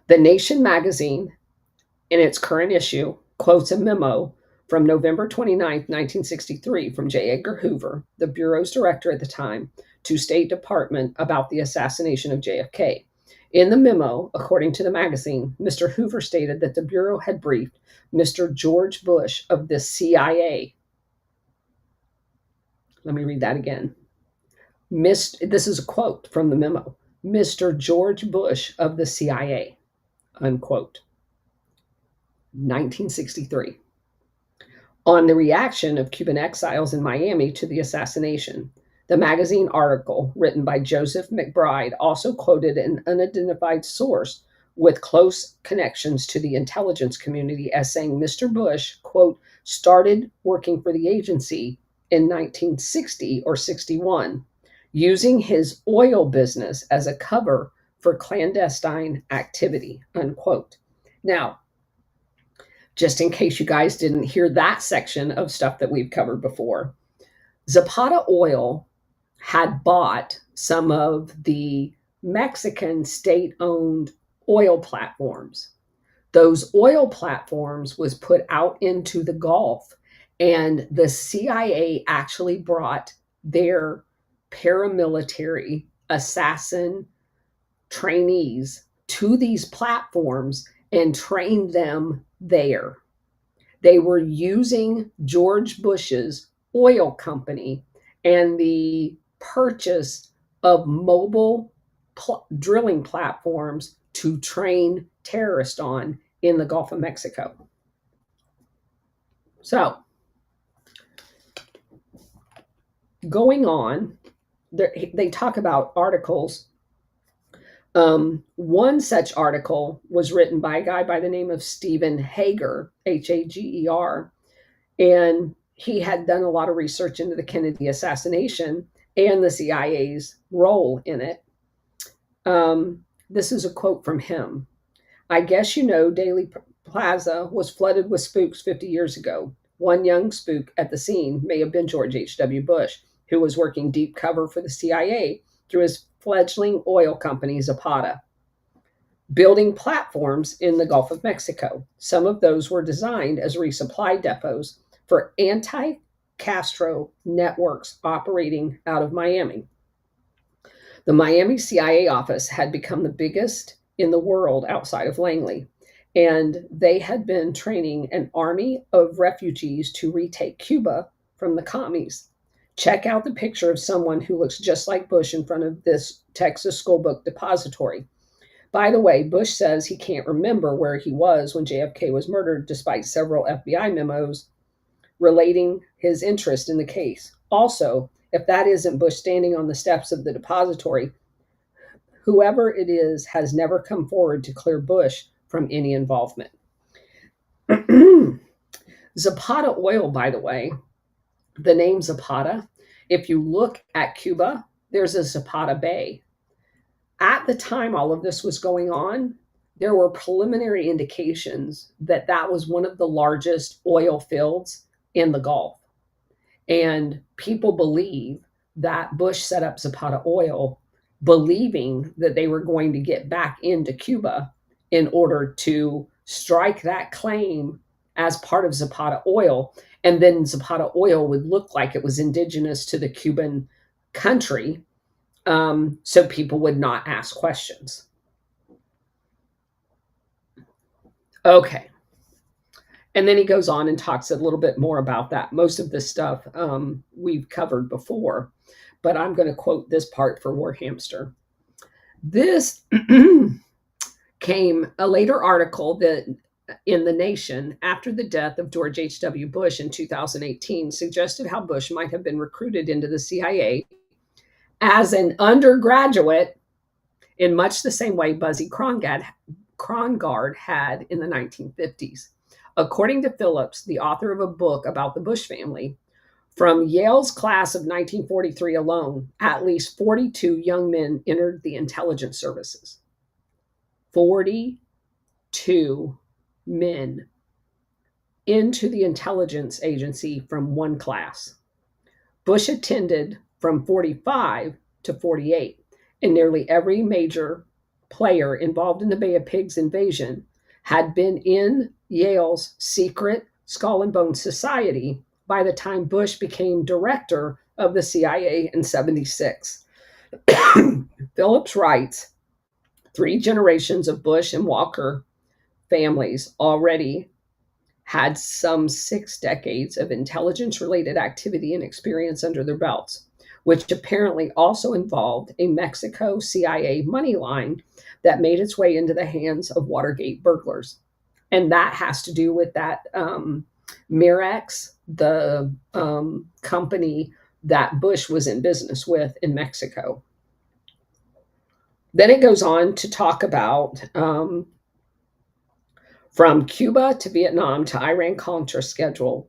The Nation magazine, in its current issue, quotes a memo from November 29, 1963, from J. Edgar Hoover, the Bureau's director at the time, to State Department about the assassination of JFK. In the memo, according to the magazine, Mr. Hoover stated that the Bureau had briefed Mr. George Bush of the CIA. Let me read that again. This is a quote from the memo. Mr. George Bush of the CIA, unquote. 1963. On the reaction of Cuban exiles in Miami to the assassination. The magazine article, written by Joseph McBride, also quoted an unidentified source with close connections to the intelligence community as saying Mr. Bush, quote, started working for the agency in 1960 or 61, using his oil business as a cover for clandestine activity, unquote. Now, just in case you guys didn't hear that section of stuff that we've covered before, Zapata Oil had bought some of the Mexican state-owned oil platforms. Those oil platforms was put out into the Gulf, and the CIA actually brought their paramilitary assassin trainees to these platforms and trained them there. They were using George Bush's oil company and the purchase of mobile drilling platforms to train terrorists on in the Gulf of Mexico. So, going on, they talk about articles. One such article was written by a guy by the name of Stephen Hager, Hager, and he had done a lot of research into the Kennedy assassination and the CIA's role in it. This is a quote from him. I guess you know Daley Plaza was flooded with spooks 50 years ago. One young spook at the scene may have been George H.W. Bush, who was working deep cover for the CIA through his fledgling oil company, Zapata, building platforms in the Gulf of Mexico. Some of those were designed as resupply depots for anti-Castro networks operating out of Miami. The Miami CIA office had become the biggest in the world outside of Langley, and they had been training an army of refugees to retake Cuba from the commies. Check out the picture of someone who looks just like Bush in front of this Texas schoolbook depository. By the way, Bush says he can't remember where he was when JFK was murdered, despite several FBI memos relating his interest in the case. Also, if that isn't Bush standing on the steps of the depository, whoever it is has never come forward to clear Bush from any involvement. Zapata oil, by the way, the name Zapata, if you look at Cuba, there's a Zapata Bay. At the time all of this was going on, there were preliminary indications that that was one of the largest oil fields in the Gulf. And people believe that Bush set up Zapata oil, believing that they were going to get back into Cuba in order to strike that claim as part of Zapata oil. And then Zapata oil would look like it was indigenous to the Cuban country, so people would not ask questions. Okay. And then he goes on and talks a little bit more about that. Most of this stuff we've covered before, but I'm going to quote this part for Warhamster. This came a later article that in The Nation after the death of George H.W. Bush in 2018 suggested how Bush might have been recruited into the CIA as an undergraduate in much the same way Buzzy Krongard had in the 1950s. According to Phillips, the author of a book about the Bush family, from Yale's class of 1943 alone, at least 42 young men entered the intelligence services. 42 men into the intelligence agency from one class. Bush attended from 45 to 48, and nearly every major player involved in the Bay of Pigs invasion had been in Yale's secret Skull and Bones Society by the time Bush became director of the CIA in 76. Phillips writes, 3 generations of Bush and Walker families already had some 6 decades of intelligence-related activity and experience under their belts, which apparently also involved a Mexico CIA money line that made its way into the hands of Watergate burglars. And that has to do with that Mirex, the company that Bush was in business with in Mexico. Then it goes on to talk about from Cuba to Vietnam to Iran-Contra scandal,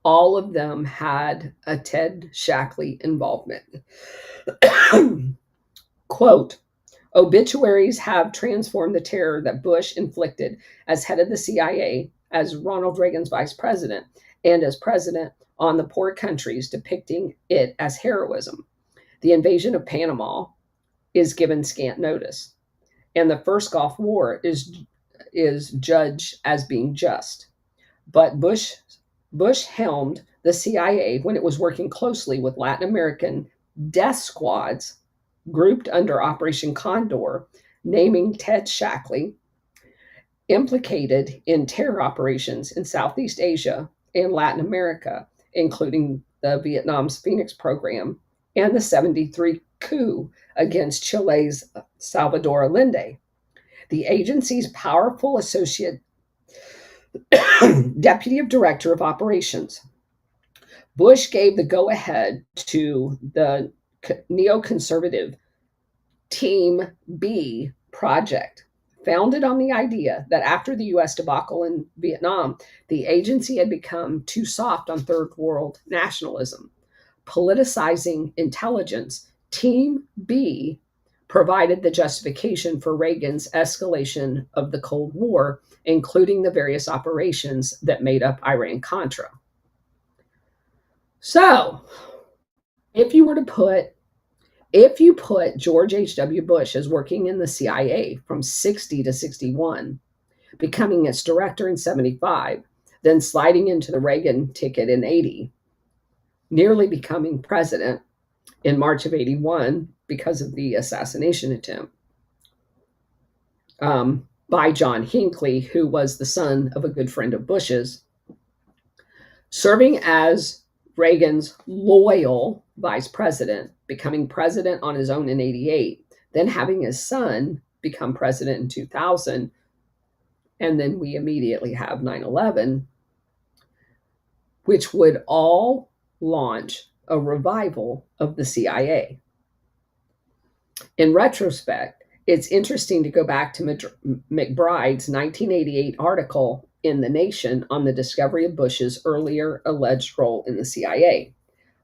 all of them had a Ted Shackley involvement. Quote, obituaries have transformed the terror that Bush inflicted as head of the CIA, as Ronald Reagan's vice president, and as president on the poor countries, depicting it as heroism. The invasion of Panama is given scant notice. and the first Gulf War is judged as being just. But Bush helmed the CIA when it was working closely with Latin American death squads grouped under Operation Condor, naming Ted Shackley, implicated in terror operations in Southeast Asia and Latin America, including the Vietnam's Phoenix program and the 73 coup against Chile's Salvador Allende. The agency's powerful associate deputy director of operations. Bush gave the go ahead to the neoconservative Team B project, founded on the idea that after the US debacle in Vietnam, the agency had become too soft on third world nationalism. Politicizing intelligence, Team B provided the justification for Reagan's escalation of the Cold War, including the various operations that made up Iran-Contra. So, if you put George H.W. Bush as working in the CIA from 60 to 61, becoming its director in 75, then sliding into the Reagan ticket in 80, nearly becoming president in March of 81 because of the assassination attempt by John Hinckley, who was the son of a good friend of Bush's, serving as Reagan's loyal vice president, becoming president on his own in 88, then having his son become president in 2000, and then we immediately have 9/11, which would all launch a revival of the CIA. In retrospect, it's interesting to go back to McBride's 1988 article in The Nation on the discovery of Bush's earlier alleged role in the CIA.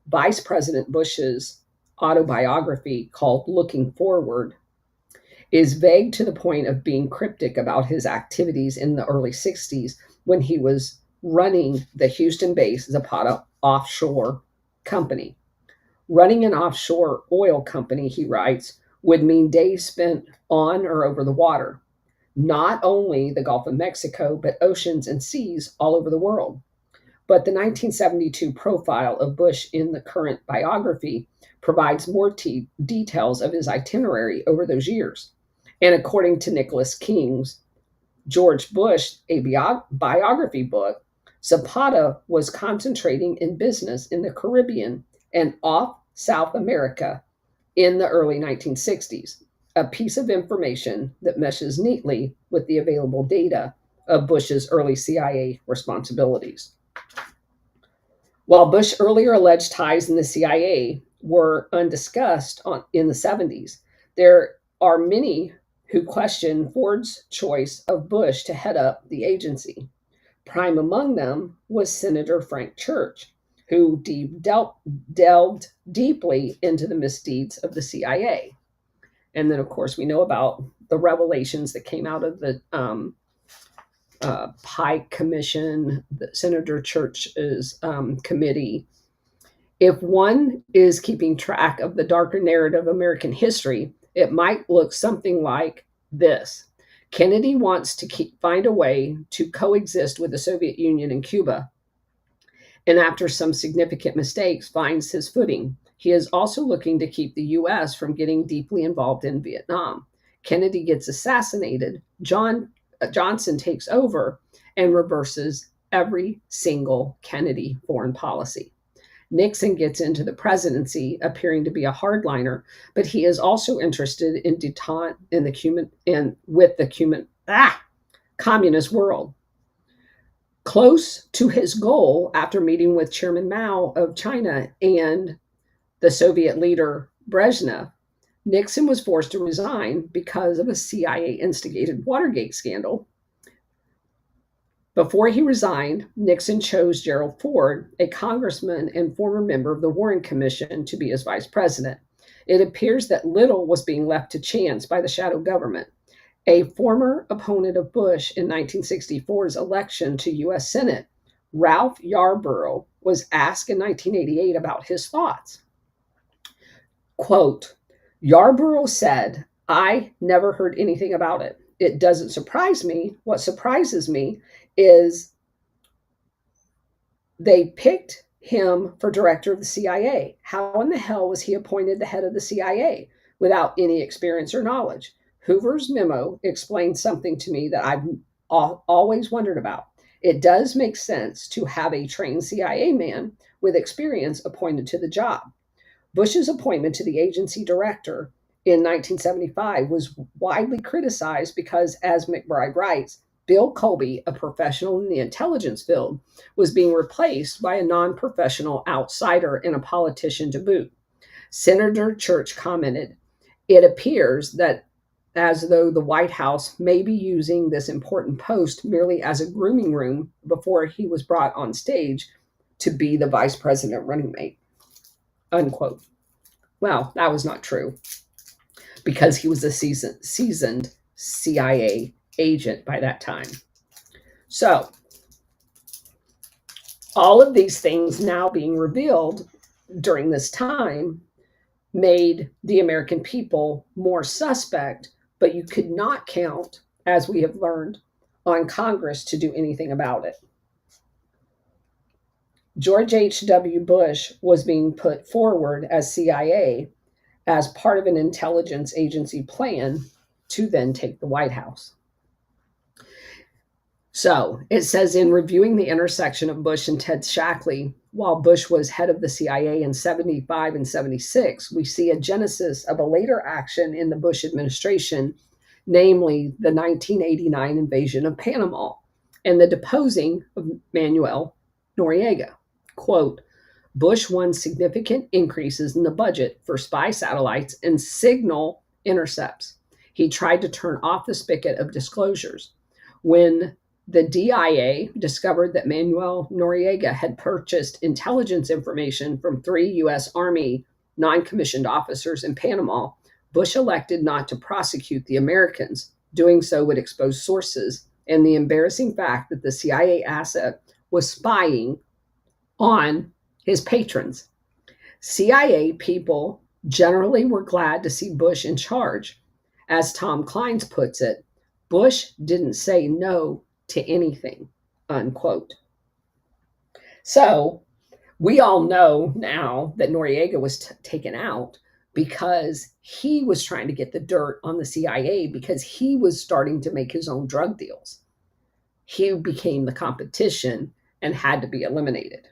Vice President Bush's autobiography, called Looking Forward, is vague to the point of being cryptic about his activities in the early 60s when he was running the Houston-based Zapata offshore company. Running an offshore oil company, he writes, would mean days spent on or over the water, not only the Gulf of Mexico, but oceans and seas all over the world. But the 1972 profile of Bush in the current biography provides more details of his itinerary over those years. And according to Nicholas King's George Bush, a biography book, Zapata was concentrating in business in the Caribbean and off South America in the early 1960s, a piece of information that meshes neatly with the available data of Bush's early CIA responsibilities. While Bush earlier alleged ties in the CIA were undiscussed in the 70s, there are many who question Ford's choice of Bush to head up the agency. Prime among them was Senator Frank Church, who delved deeply into the misdeeds of the CIA. And then, of course, we know about the revelations that came out of the Pike Commission, Senator Church's committee. If one is keeping track of the darker narrative of American history, it might look something like this. Kennedy wants to find a way to coexist with the Soviet Union and Cuba, and after some significant mistakes, finds his footing. He is also looking to keep the U.S. from getting deeply involved in Vietnam. Kennedy gets assassinated. Johnson takes over and reverses every single Kennedy foreign policy. Nixon gets into the presidency, appearing to be a hardliner, but he is also interested in detente with the communist world. Close to his goal, after meeting with Chairman Mao of China and the Soviet leader Brezhnev, Nixon was forced to resign because of a CIA-instigated Watergate scandal. Before he resigned, Nixon chose Gerald Ford, a congressman and former member of the Warren Commission, to be his vice president. It appears that little was being left to chance by the shadow government. A former opponent of Bush in 1964's election to U.S. Senate, Ralph Yarborough, was asked in 1988 about his thoughts. Quote, Yarborough said, I never heard anything about it. It doesn't surprise me. What surprises me is they picked him for director of the CIA. How in the hell was he appointed the head of the CIA without any experience or knowledge? Hoover's memo explained something to me that I've always wondered about. It does make sense to have a trained CIA man with experience appointed to the job. Bush's appointment to the agency director in 1975 was widely criticized because, as McBride writes, Bill Colby, a professional in the intelligence field, was being replaced by a non professional outsider and a politician to boot. Senator Church commented, "It appears that as though the White House may be using this important post merely as a grooming room before he was brought on stage to be the vice president running mate." Unquote. Well, that was not true because he was a seasoned CIA agent by that time. So, all of these things now being revealed during this time made the American people more suspect, but you could not count, as we have learned, on Congress to do anything about it. George H.W. Bush was being put forward as CIA as part of an intelligence agency plan to then take the White House. So it says, in reviewing the intersection of Bush and Ted Shackley, while Bush was head of the CIA in 75 and 76, we see a genesis of a later action in the Bush administration, namely the 1989 invasion of Panama and the deposing of Manuel Noriega. Quote, Bush won significant increases in the budget for spy satellites and signal intercepts. He tried to turn off the spigot of disclosures. When the DIA discovered that Manuel Noriega had purchased intelligence information from 3 U.S. Army non-commissioned officers in Panama, Bush elected not to prosecute the Americans. Doing so would expose sources and the embarrassing fact that the CIA asset was spying on his patrons. CIA people generally were glad to see Bush in charge. As Tom Clines puts it, Bush didn't say no to anything, unquote. So we all know now that Noriega was taken out because he was trying to get the dirt on the CIA because he was starting to make his own drug deals. He became the competition and had to be eliminated.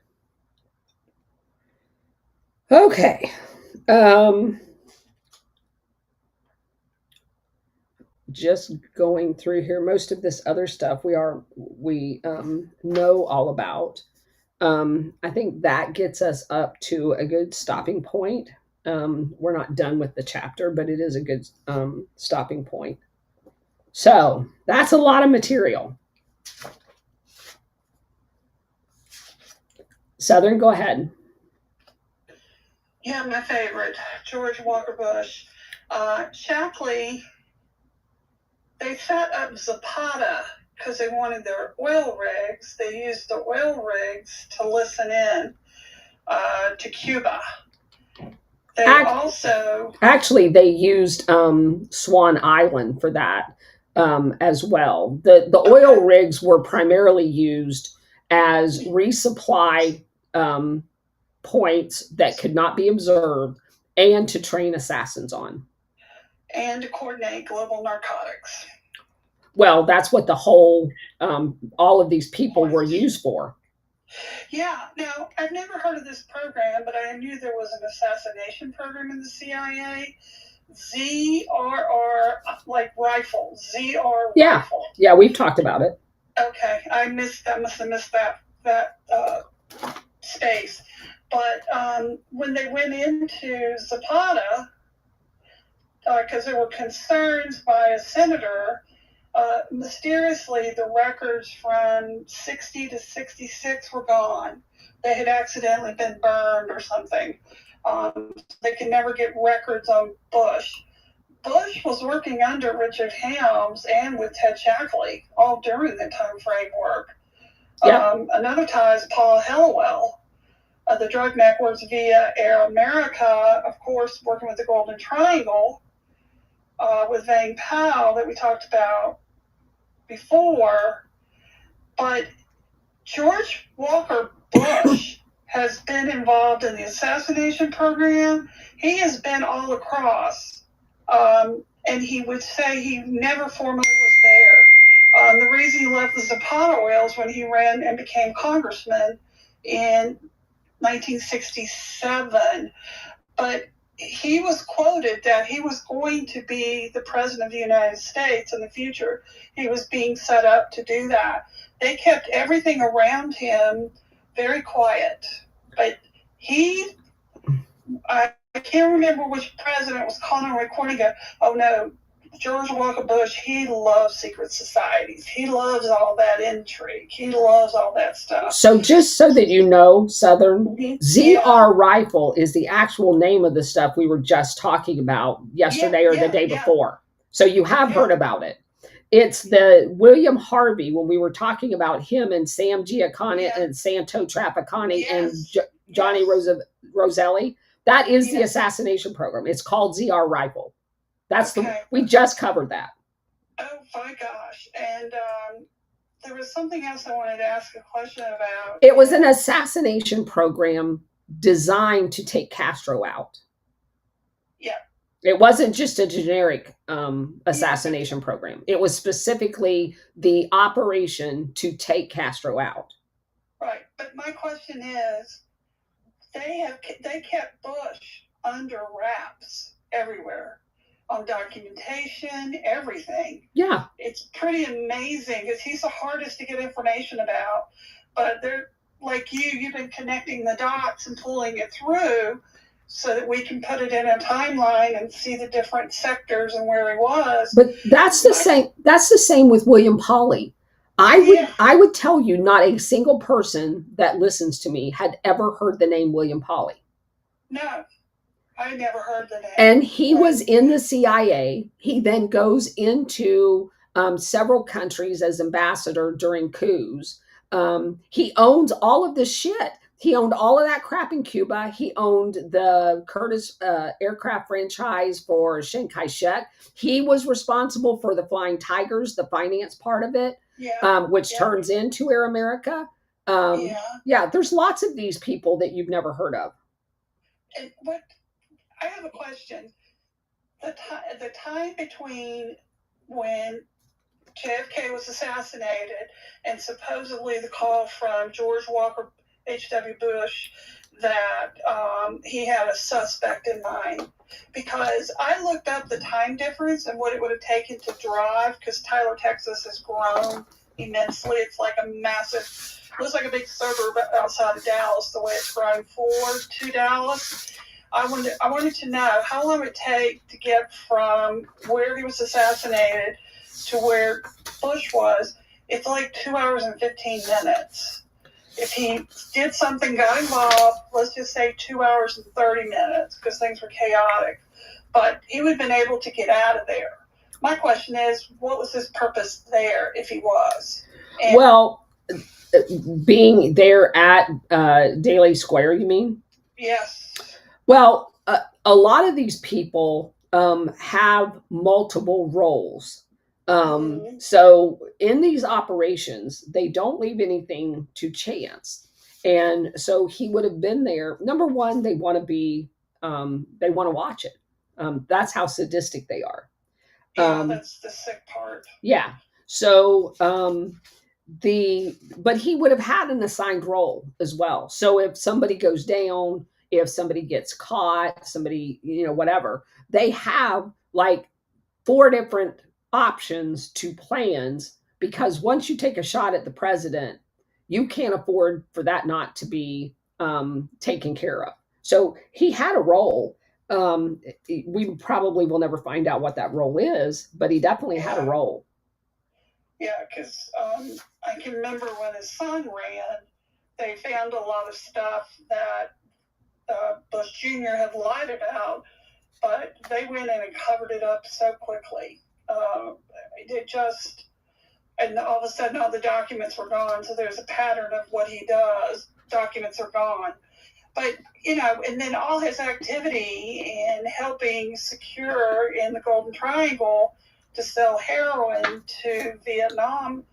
Okay. Just going through here, most of this other stuff we know all about. I think that gets us up to a good stopping point. We're not done with the chapter, but it is a good stopping point. So that's a lot of material. Southern, go ahead. Yeah, my favorite, George Walker Bush. Shackley, they set up Zapata because they wanted their oil rigs. They used the oil rigs to listen in to Cuba. They actually they used Swan Island for that as well. The oil rigs were primarily used as resupply points that could not be observed and to train assassins on. And to coordinate global narcotics. Well, that's what the whole, all of these people were used for. Yeah. Now, I've never heard of this program, but I knew there was an assassination program in the CIA. ZRR, like rifle. ZR rifle. Yeah, we've talked about it. Okay. I must have missed that space. But when they went into Zapata, because there were concerns by a senator, mysteriously the records from 60 to 66 were gone. They had accidentally been burned or something. They could never get records on Bush. Bush was working under Richard Helms and with Ted Shackley all during the time frame work. Yeah. Another tie is Paul Hellwell. The drug networks via Air America, of course, working with the Golden Triangle. with Vane Powell that we talked about before, but George Walker Bush has been involved in the assassination program. He has been all across, and he would say he never formally was there. The reason he left the Zapata oil is when he ran and became congressman in 1967. But he was quoted that he was going to be the president of the United States in the future. He was being set up to do that. They kept everything around him very quiet. But I can't remember which president was calling a recording. Oh no, George Walker Bush, he loves secret societies. He loves all that intrigue. He loves all that stuff. So just so that you know, Southern, ZR Rifle is the actual name of the stuff we were just talking about yesterday or the day before. So you have heard about it. It's the William Harvey, when we were talking about him and Sam Giancana and Santo Trapacani and Johnny Roselli. That is the assassination program. It's called ZR Rifle. That's we just covered that. Oh my gosh. And there was something else I wanted to ask a question about. It was an assassination program designed to take Castro out. Yeah. It wasn't just a generic assassination program. It was specifically the operation to take Castro out. Right. But my question is, they kept Bush under wraps everywhere. On documentation, everything. Yeah. It's pretty amazing because he's the hardest to get information about. But they're like you've been connecting the dots and pulling it through so that we can put it in a timeline and see the different sectors and where he was. But that's the same. That's the same with William Pauly. I would tell you not a single person that listens to me had ever heard the name William Pauly. No. I never heard the name. And he was in the CIA. He then goes into several countries as ambassador during coups. He owns all of this shit. He owned all of that crap in Cuba. He owned the Curtiss aircraft franchise for Chiang Kai-shek. He was responsible for the Flying Tigers, the finance part of it, which turns into Air America. There's lots of these people that you've never heard of. And I have a question. The time between when JFK was assassinated and supposedly the call from George Walker H.W. Bush that he had a suspect in mind, because I looked up the time difference and what it would have taken to drive, because Tyler, Texas has grown immensely. It's like a massive, looks like a big suburb outside of Dallas, the way it's grown forward to Dallas. I wanted to know how long it would take to get from where he was assassinated to where Bush was. It's like 2 hours and 15 minutes. If he did something, got involved, let's just say 2 hours and 30 minutes, because things were chaotic. But he would have been able to get out of there. My question is, what was his purpose there if he was? Well, being there at Daly Square, you mean? Yes. Well, a lot of these people have multiple roles. So in these operations, they don't leave anything to chance. And so he would have been there. Number one, they want to watch it. That's how sadistic they are. That's the sick part. Yeah. So, but he would have had an assigned role as well. So if somebody goes down, if somebody gets caught, somebody, whatever, they have like 4 different options to plans, because once you take a shot at the president, you can't afford for that not to be taken care of. So he had a role. We probably will never find out what that role is, but he definitely had a role. Yeah, because I can remember when his son ran, they found a lot of stuff that Bush Jr. had lied about, but they went in and covered it up so quickly. And all of a sudden all the documents were gone, so there's a pattern of what he does. Documents are gone. But, and then all his activity in helping secure in the Golden Triangle to sell heroin to Vietnam,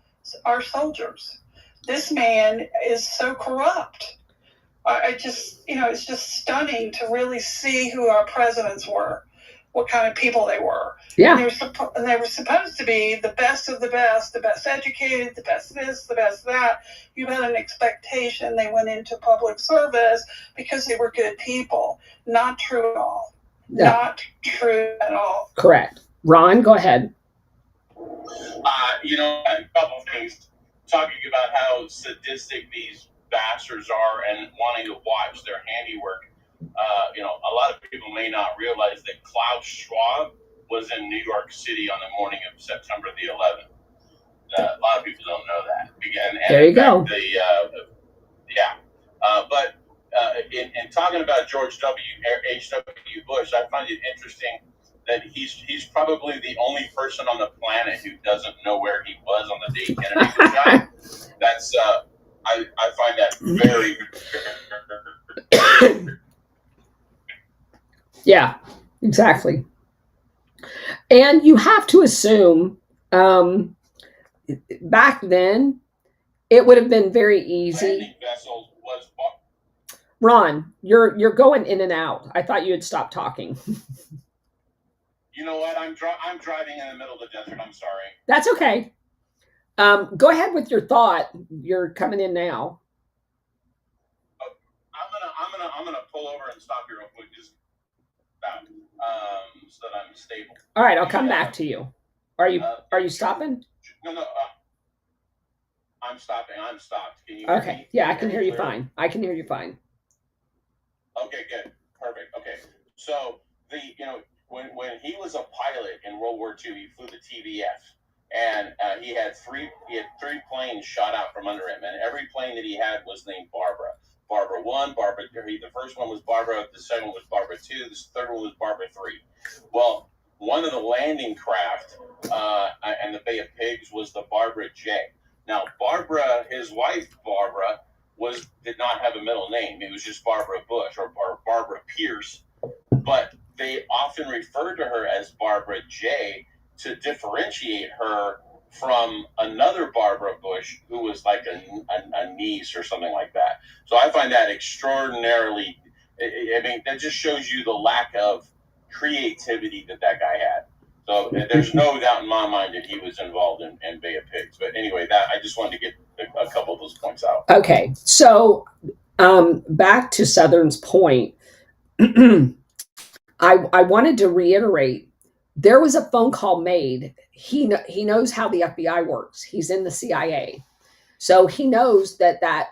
our soldiers. This man is so corrupt. I just, it's just stunning to really see who our presidents were, what kind of people they were. Yeah. And they were supposed to be the best of the best educated, the best this, the best that. You had an expectation they went into public service because they were good people. Not true at all. No. Not true at all. Correct. Ron, go ahead. A couple of things. Talking about how sadistic these bastards are and wanting to watch their handiwork. A lot of people may not realize that Klaus Schwab was in New York City on the morning of September the 11th. A lot of people don't know that. And there you go. But in talking about George H.W. Bush, I find it interesting that he's probably the only person on the planet who doesn't know where he was on the day Kennedy was shot. That's I find that very, very yeah, exactly. And you have to assume back then it would have been very easy. Ron, you're going in and out. I thought you had stopped talking. You know what? I'm driving in the middle of the desert. I'm sorry. That's okay. Go ahead with your thought. You're coming in now. I'm gonna pull over and stop here real quick, just so that I'm stable. All right, I'll come back to you. Are you stopping? No. I'm stopping. I'm stopped. Can you? Okay. Yeah, I can hear you fine. I can hear you fine. Okay, good, perfect. Okay, so when he was a pilot in World War II, he flew the TVF, and he had three planes shot out from under him, and every plane that he had was named Barbara. Barbara 1, Barbara 3. The first one was Barbara. The second one was Barbara 2. The third one was Barbara 3. Well, one of the landing craft in the Bay of Pigs was the Barbara J. Now, Barbara, his wife Barbara, did not have a middle name. It was just Barbara Bush or Barbara Pierce. But they often referred to her as Barbara J to differentiate her from another Barbara Bush who was like a niece or something like that. So I find that extraordinarily, that just shows you the lack of creativity that guy had. So there's no doubt in my mind that he was involved in Bay of Pigs. But anyway, I just wanted to get a couple of those points out. Okay, so back to Southern's point, I wanted to reiterate, there was a phone call made. He knows how the FBI works. He's in the CIA. So he knows that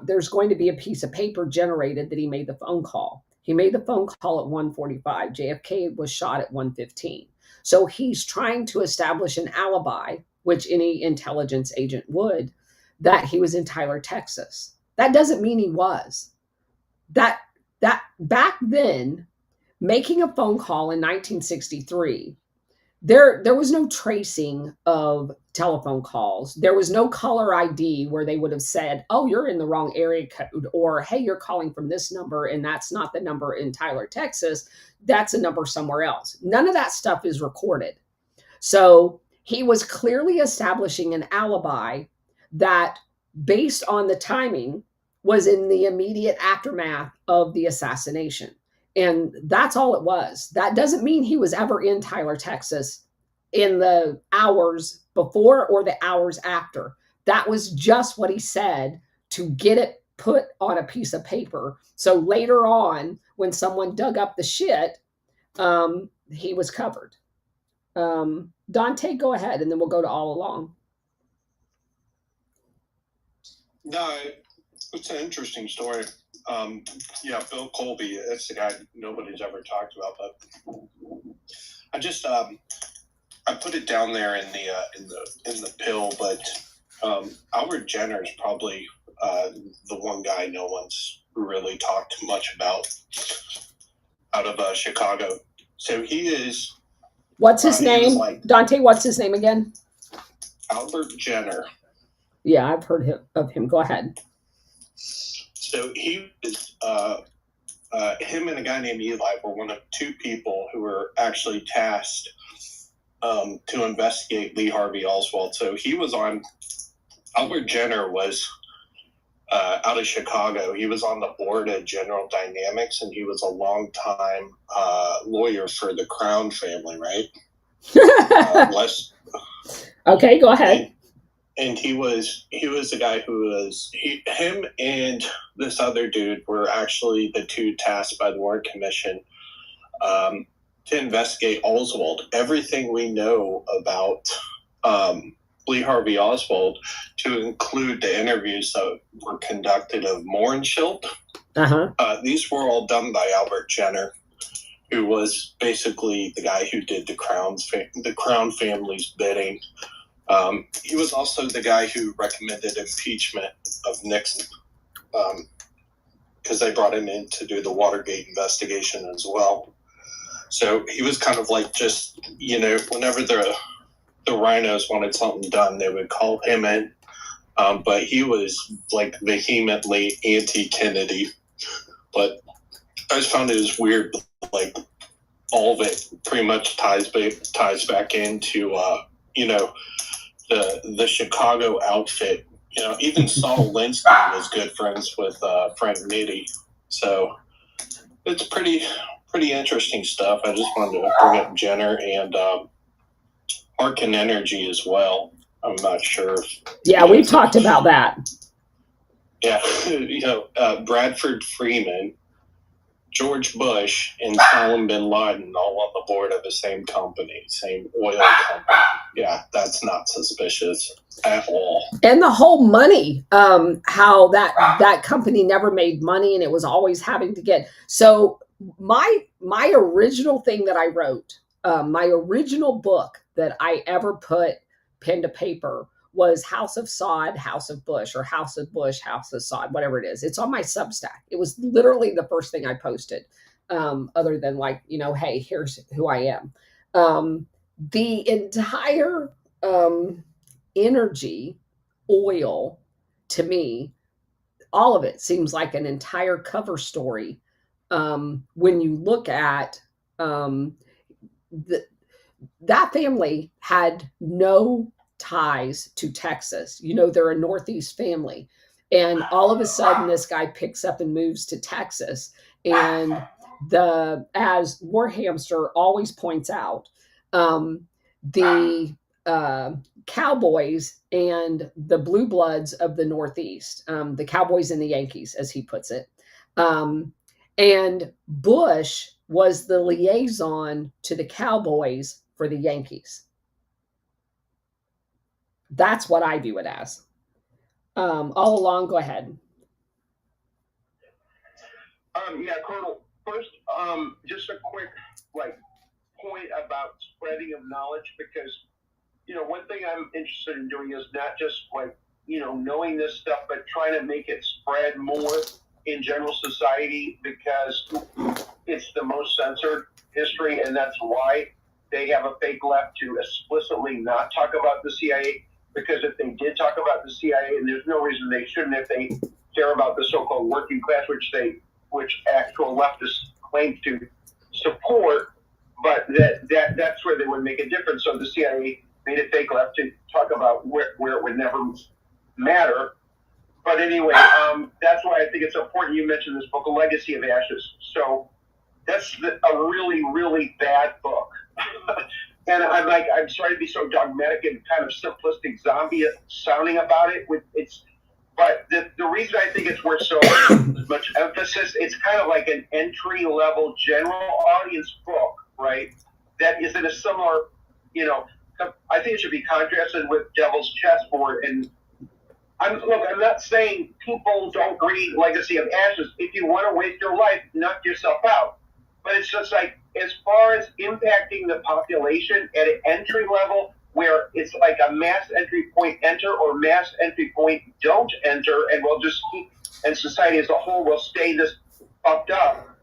there's going to be a piece of paper generated that he made the phone call. He made the phone call at 1:45. JFK was shot at 1:15. So he's trying to establish an alibi, which any intelligence agent would, that he was in Tyler, Texas. That doesn't mean he was. That back then, making a phone call in 1963, there was no tracing of telephone calls. There was no caller ID where they would have said, oh, you're in the wrong area code, or hey, you're calling from this number and that's not the number in Tyler, Texas. That's a number somewhere else. None of that stuff is recorded. So he was clearly establishing an alibi that, based on the timing, was in the immediate aftermath of the assassination. And that's all it was. That doesn't mean he was ever in Tyler, Texas in the hours before or the hours after. That was just what he said to get it put on a piece of paper. So later on, when someone dug up the shit, he was covered. Dante, go ahead, and then we'll go to all along. No, it's an interesting story. Bill Colby, that's the guy nobody's ever talked about, but I just I put it down there in the pill, but Albert Jenner is probably the one guy no one's really talked much about out of Chicago. So he is. What's his name? Dante, what's his name again? Albert Jenner. Yeah, I've heard of him. Go ahead. So he was, him and a guy named Eli were one of two people who were actually tasked to investigate Lee Harvey Oswald. So he was on, Albert Jenner was out of Chicago. He was on the board of General Dynamics, and he was a long-time lawyer for the Crown family, right? Okay, go ahead. And he was the guy who was him and this other dude were actually the two tasked by the Warren Commission to investigate Oswald. Everything we know about Lee Harvey Oswald, to include the interviews that were conducted of Mohrenschildt. These were all done by Albert Jenner, who was basically the guy who did the Crown family's bidding. He was also the guy who recommended impeachment of Nixon, because they brought him in to do the Watergate investigation as well. So he was kind of like, just, whenever the rhinos wanted something done, they would call him in. But he was like vehemently anti-Kennedy. But I just found it was weird, like all of it pretty much ties back into the Chicago outfit. Even Saul Alinsky was good friends with Frank Nitti. So it's pretty interesting stuff. I just wanted to bring up Jenner and Arkin Energy as well. I'm not sure. Yeah, we've talked about that. Yeah, Bradford Freeman, George Bush, and Osama bin Laden all on the board of the same company, same oil company. Yeah, that's not suspicious at all. And the whole money, how that company never made money, and it was always having to get. So my original thing that I wrote, my original book that I ever put pen to paper was House of Sod, House of Bush, or House of Bush, House of Sod, whatever it is. It's on my Substack. It was literally the first thing I posted, other than like, hey, here's who I am. The entire energy, oil, to me, all of it seems like an entire cover story. When you look at that family had no ties to Texas. They're a Northeast family. And all of a sudden, this guy picks up and moves to Texas. And as Warhamster always points out, the Cowboys and the Blue Bloods of the Northeast, the Cowboys and the Yankees, as he puts it. And Bush was the liaison to the Cowboys for the Yankees. That's what I view it as. All along, go ahead. Yeah, Colonel. First, just a quick point about spreading of knowledge, because one thing I'm interested in doing is not just knowing this stuff, but trying to make it spread more in general society, because it's the most censored history, and that's why they have a fake left to explicitly not talk about the CIA. Because if they did talk about the CIA, and there's no reason they shouldn't if they care about the so-called working class, which actual leftists claim to support, but that's where they would make a difference. So the CIA made a fake left to talk about where it would never matter. But anyway, that's why I think it's important you mentioned this book, A Legacy of Ashes. So that's a really, really bad book. And I'm sorry to be so dogmatic and kind of simplistic zombie sounding about it. But the reason I think it's worth so much emphasis, it's kind of like an entry level general audience book, right? That is in a similar, I think it should be contrasted with Devil's Chessboard. And I'm not saying people don't read Legacy of Ashes. If you want to waste your life, knock yourself out. But it's just like, as far as impacting the population at an entry level, where it's like a mass entry point enter or mass entry point don't enter, and we'll just keep, and society as a whole will stay this fucked up,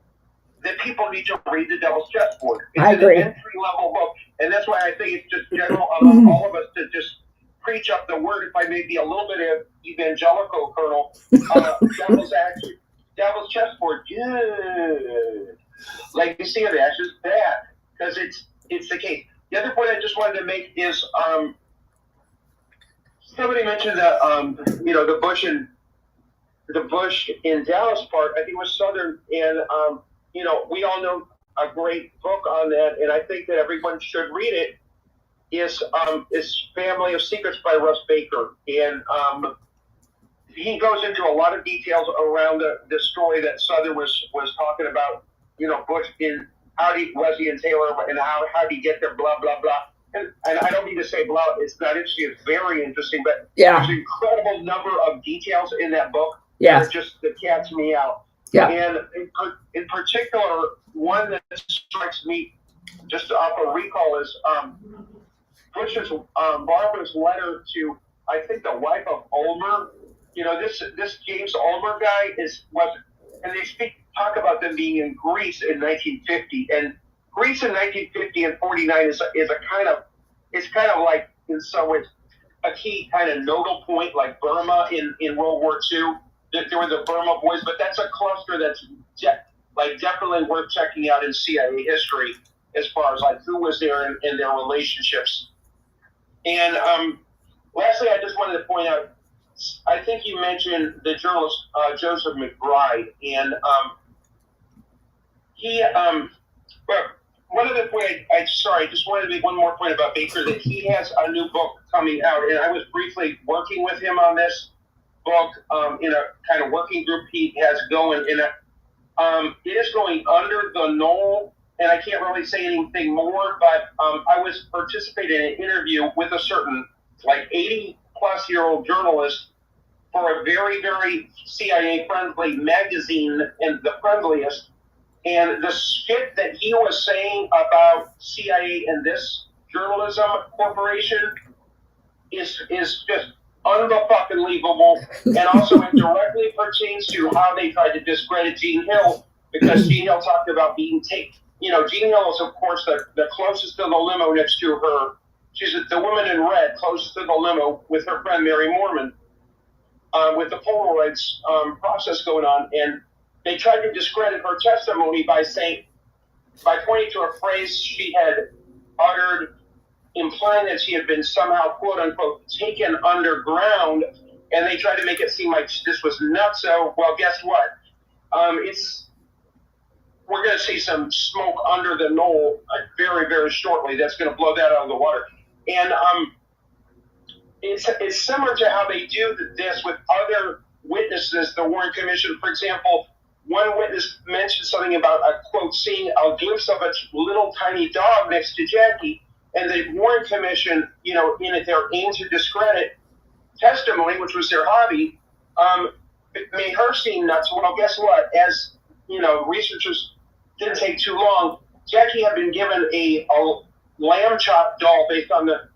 that people need to read The Devil's Chessboard. It's I agree. An entry level book, and that's why I think it's just general among all of us to just preach up the word, if I may be a little bit of evangelical, Colonel. Devil's chessboard, good. Legacy of Ashes, bad, because it's the case. The other point I just wanted to make is somebody mentioned the the Bush in Dallas part. I think it was Southern, and we all know a great book on that, and I think that everyone should read it. Is Family of Secrets by Russ Baker, and he goes into a lot of details around the story that Southern was talking about. Bush in was he in Taylor, and how did he get there? Blah blah blah. And I don't mean to say blah. It's not interesting. It's very interesting, but there's an incredible number of details in that book. Yeah. That catch me out. Yeah. And in particular, one that strikes me just off a recall is Bush's Barbara's letter to, I think, the wife of Ulmer. This James Ulmer guy and they talk about them being in Greece in 1950, and Greece in 1950 and 49 is a kind of like, in some ways, a key kind of nodal point, like Burma in World War II. There were the Burma boys, but that's a cluster that's definitely worth checking out in CIA history as far as like who was there and their relationships. And lastly, I just wanted to point out, I think you mentioned the journalist Joseph McBride, and he one other point. I just wanted to make one more point about Baker, that he has a new book coming out, and I was briefly working with him on this book in a kind of working group he has going. It is going Under the Knoll, and I can't really say anything more, but I was participating in an interview with a certain 80-plus-year-old journalist for a very, very CIA-friendly magazine, and the friendliest. And the skit that he was saying about CIA and this journalism corporation is just unfucking-believable, and also it directly pertains to how they tried to discredit Jean Hill, because Jean Hill talked about being taken. Jean Hill is, of course, the closest to the limo next to her. She's the woman in red, closest to the limo with her friend Mary Mormon, with the Polaroids process going on, and they tried to discredit her testimony by pointing to a phrase she had uttered, implying that she had been somehow, quote unquote, taken underground, and they tried to make it seem like this was nuts. So, well, guess what? We're going to see some smoke under the knoll very, very shortly. That's going to blow that out of the water. And it's similar to how they do this with other witnesses, the Warren Commission. For example, one witness mentioned something about, quote, seeing a glimpse of a little tiny dog next to Jackie. And the Warren Commission, in their aim to discredit testimony, which was their hobby, made her seem nuts. Well, guess what? As researchers didn't take too long. Jackie had been given a lamb chop doll based on the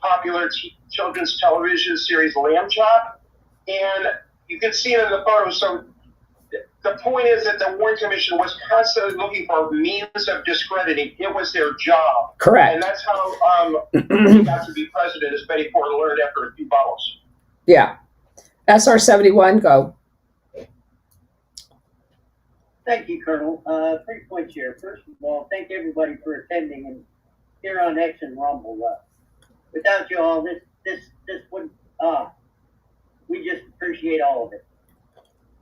popular children's television series Lamb Chop, and you can see it in the photo. So the point is that the Warren Commission was constantly looking for means of discrediting. It was their job. Correct. And that's how he got to be president, as Betty Ford learned after a few bottles. Yeah. SR-71, go. Thank you, Colonel. 3 points here. First of all, thank everybody for attending, and here on X and Rumble. Without you all, this would we just appreciate all of it.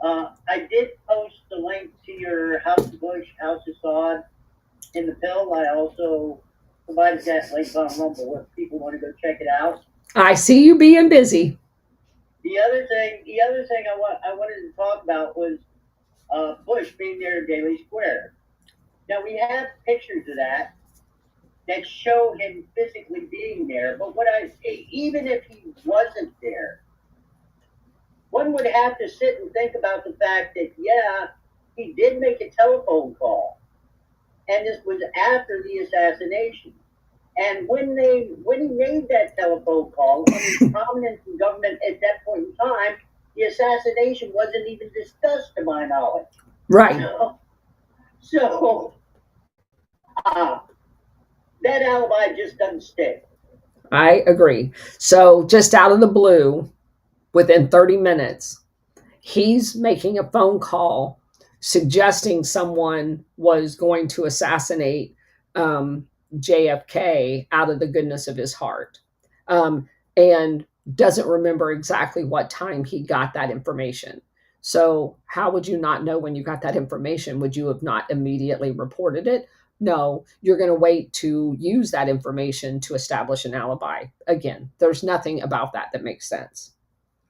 I did post the link to your House of Bush, House of Saud in the pill. I also provided that link on Rumble if people want to go check it out. I see you being busy. The other thing I wanted to talk about was Bush being there in Daly Square. Now we have pictures of that show him physically being there, but even if he wasn't there, one would have to sit and think about the fact that, yeah, he did make a telephone call, and this was after the assassination. And when he made that telephone call, and his prominence in government at that point in time, the assassination wasn't even discussed, to my knowledge. Right. So that alibi just doesn't stick. I agree. So just out of the blue, within 30 minutes, he's making a phone call suggesting someone was going to assassinate JFK out of the goodness of his heart, and doesn't remember exactly what time he got that information. So, how would you not know when you got that information? Would you have not immediately reported it? No, you're going to wait to use that information to establish an alibi. Again, there's nothing about that that makes sense.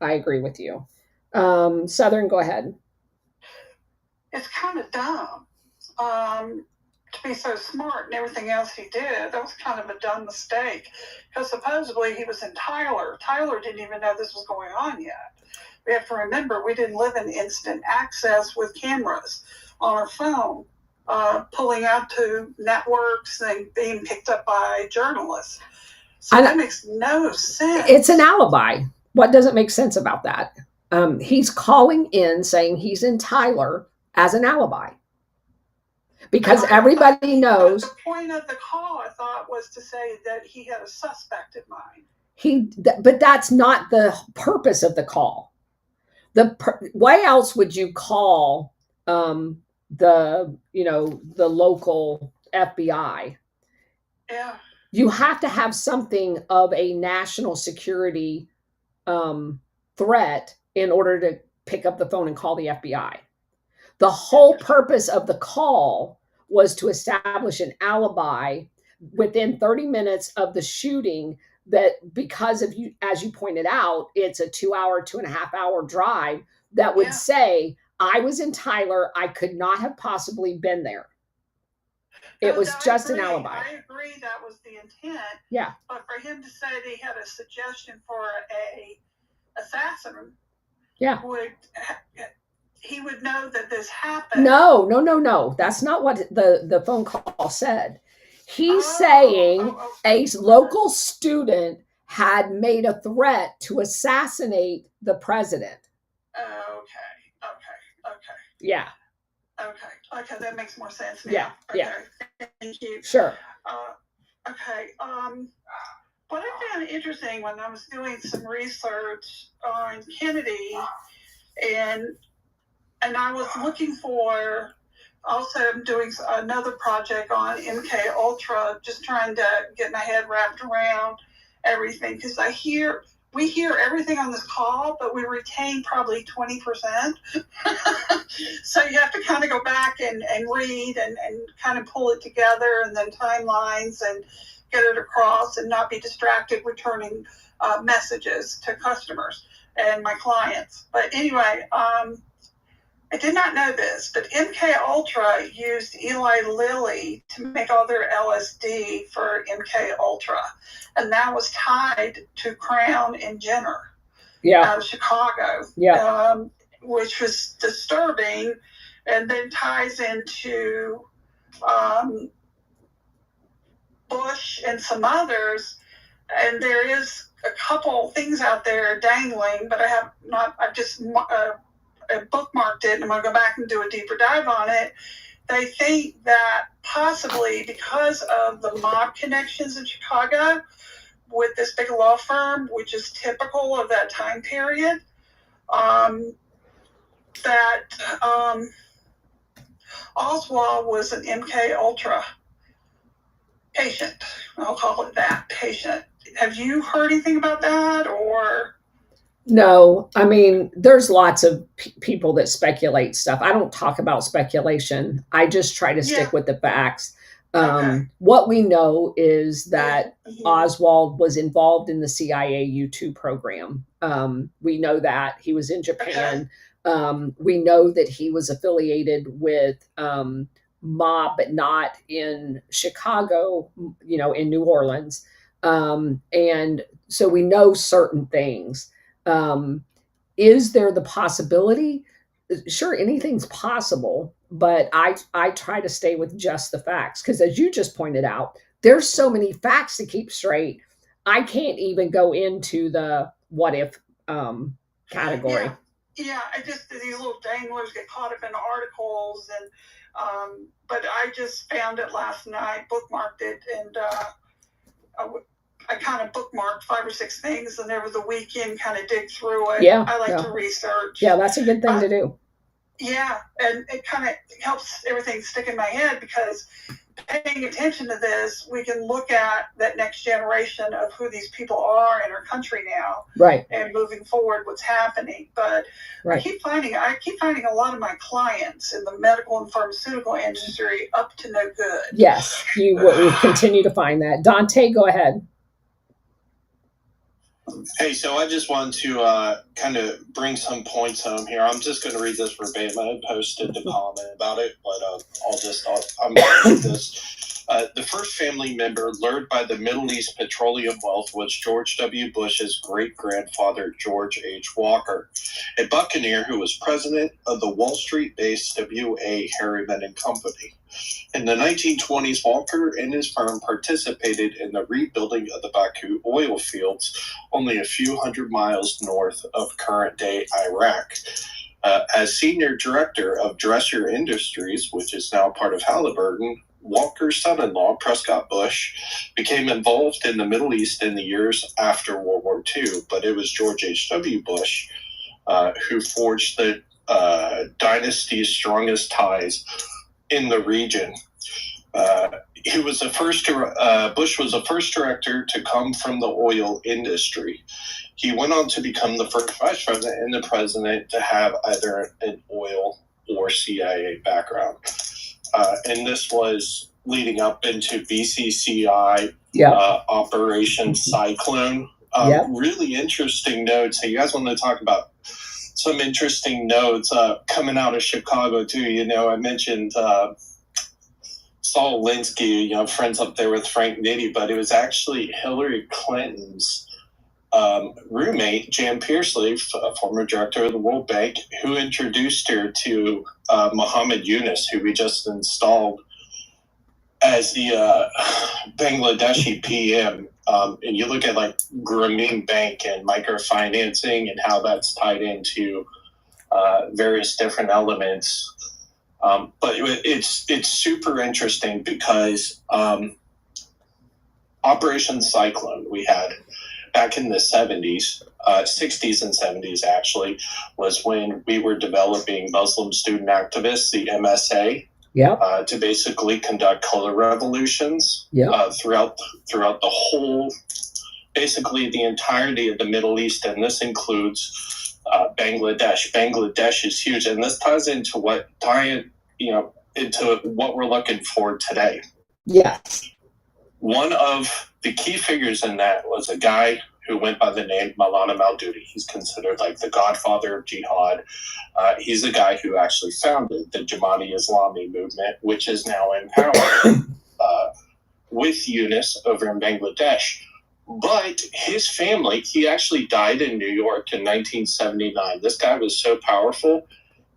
I agree with you. Southern, go ahead. It's kind of dumb. To be so smart and everything else he did, that was kind of a dumb mistake. Because supposedly he was in Tyler. Tyler didn't even know this was going on yet. We have to remember we didn't live in instant access with cameras on our phone, pulling out to networks and being picked up by journalists. So that makes no sense. It's an alibi. What doesn't make sense about that? He's calling in saying he's in Tyler as an alibi. Because everybody knows. The point of the call, I thought, was to say that he had a suspect in mind. But that's not the purpose of the call. Why else would you call the local FBI? Yeah. You have to have something of a national security threat in order to pick up the phone and call the FBI. The whole purpose of the call was to establish an alibi within 30 minutes of the shooting, that because of you, as you pointed out, it's a 2.5 hour drive, that would say, I was in Tyler, I could not have possibly been there. It was just an alibi. I agree that was the intent. Yeah. But for him to say that he had a suggestion for a assassin, yeah, he would know that this happened. No. That's not what the phone call said. He's saying a local student had made a threat to assassinate the president. Okay. Yeah. Okay, that makes more sense now. Yeah. Okay. Yeah. Thank you. Sure. Okay. What I found interesting when I was doing some research on Kennedy, and I was looking for, also I'm doing another project on MK Ultra, just trying to get my head wrapped around everything, because we hear everything on this call, but we retain probably 20%. So you have to kind of go back and read and kind of pull it together, and then timelines, and get it across, and not be distracted returning messages to customers and my clients. But anyway, I did not know this, but MK Ultra used Eli Lilly to make all their LSD for MK Ultra, and that was tied to Crown and Jenner out of Chicago, which was disturbing, and then ties into Bush and some others. And there is a couple things out there dangling, but I've just bookmarked it, and I'm going to go back and do a deeper dive on it. They think that possibly because of the mob connections in Chicago with this big law firm, which is typical of that time period, that Oswald was an MK Ultra patient. I'll call it that, patient. Have you heard anything about that, or? No, I mean, there's lots of people that speculate stuff. I don't talk about speculation. I just try to stick with the facts. What we know is that Oswald was involved in the CIA U2 program. We know that he was in Japan. We know that he was affiliated with mob, but not in Chicago, in New Orleans. And so we know certain things. Is there the possibility? Sure, anything's possible, but I try to stay with just the facts, because as you just pointed out, there's so many facts to keep straight. I can't even go into the what if category. Yeah, I just, these little danglers get caught up in articles, and but I just found it last night, bookmarked it, and kind of bookmarked 5 or 6 things, and over the weekend kind of dig through it. Yeah, I like yeah. to research. Yeah, that's a good thing to do. Yeah, and it kind of helps everything stick in my head, because paying attention to this, we can look at that next generation of who these people are in our country now, Right. and moving forward, what's happening. But Right. I keep finding a lot of my clients in the medical and pharmaceutical industry up to no good. Yes, we continue to find that. Dante, go ahead. Hey, so I just want to kind of bring some points home here. I'm just going to read this verbatim. I posted the comment about it, but I'm going to read this. The first family member lured by the Middle East petroleum wealth was George W. Bush's great-grandfather, George H. Walker, a buccaneer who was president of the Wall Street-based W.A. Harriman and Company. In the 1920s, Walker and his firm participated in the rebuilding of the Baku oil fields, only a few hundred miles north of current-day Iraq. As senior director of Dresser Industries, which is now part of Halliburton, Walker's son-in-law, Prescott Bush, became involved in the Middle East in the years after World War II, but it was George H.W. Bush who forged the dynasty's strongest ties in the region. Bush was the first director to come from the oil industry. He went on to become the first vice president and the president to have either an oil or CIA background. And this was leading up into BCCI, Operation Cyclone. Really interesting notes. So you guys want to talk about some interesting notes coming out of Chicago too. I mentioned Saul Alinsky, friends up there with Frank Nitti, but it was actually Hillary Clinton's roommate, Jan Pearsley, former director of the World Bank, who introduced her to Muhammad Yunus, who we just installed as the Bangladeshi PM. And you look at like Grameen Bank and microfinancing and how that's tied into various different elements. But it's super interesting because Operation Cyclone we had back in the 70s, 60s and 70s actually, was when we were developing Muslim student activists, the MSA, to basically conduct color revolutions throughout the whole, basically the entirety of the Middle East, and this includes Bangladesh. Bangladesh is huge, and this ties into into what we're looking for today. Yes. One of the key figures in that was a guy who went by the name Maulana Maududi. He's considered like the godfather of jihad. He's the guy who actually founded the Jamaat-e-Islami movement, which is now in power with Yunus over in Bangladesh. But his family, he actually died in New York in 1979. This guy was so powerful,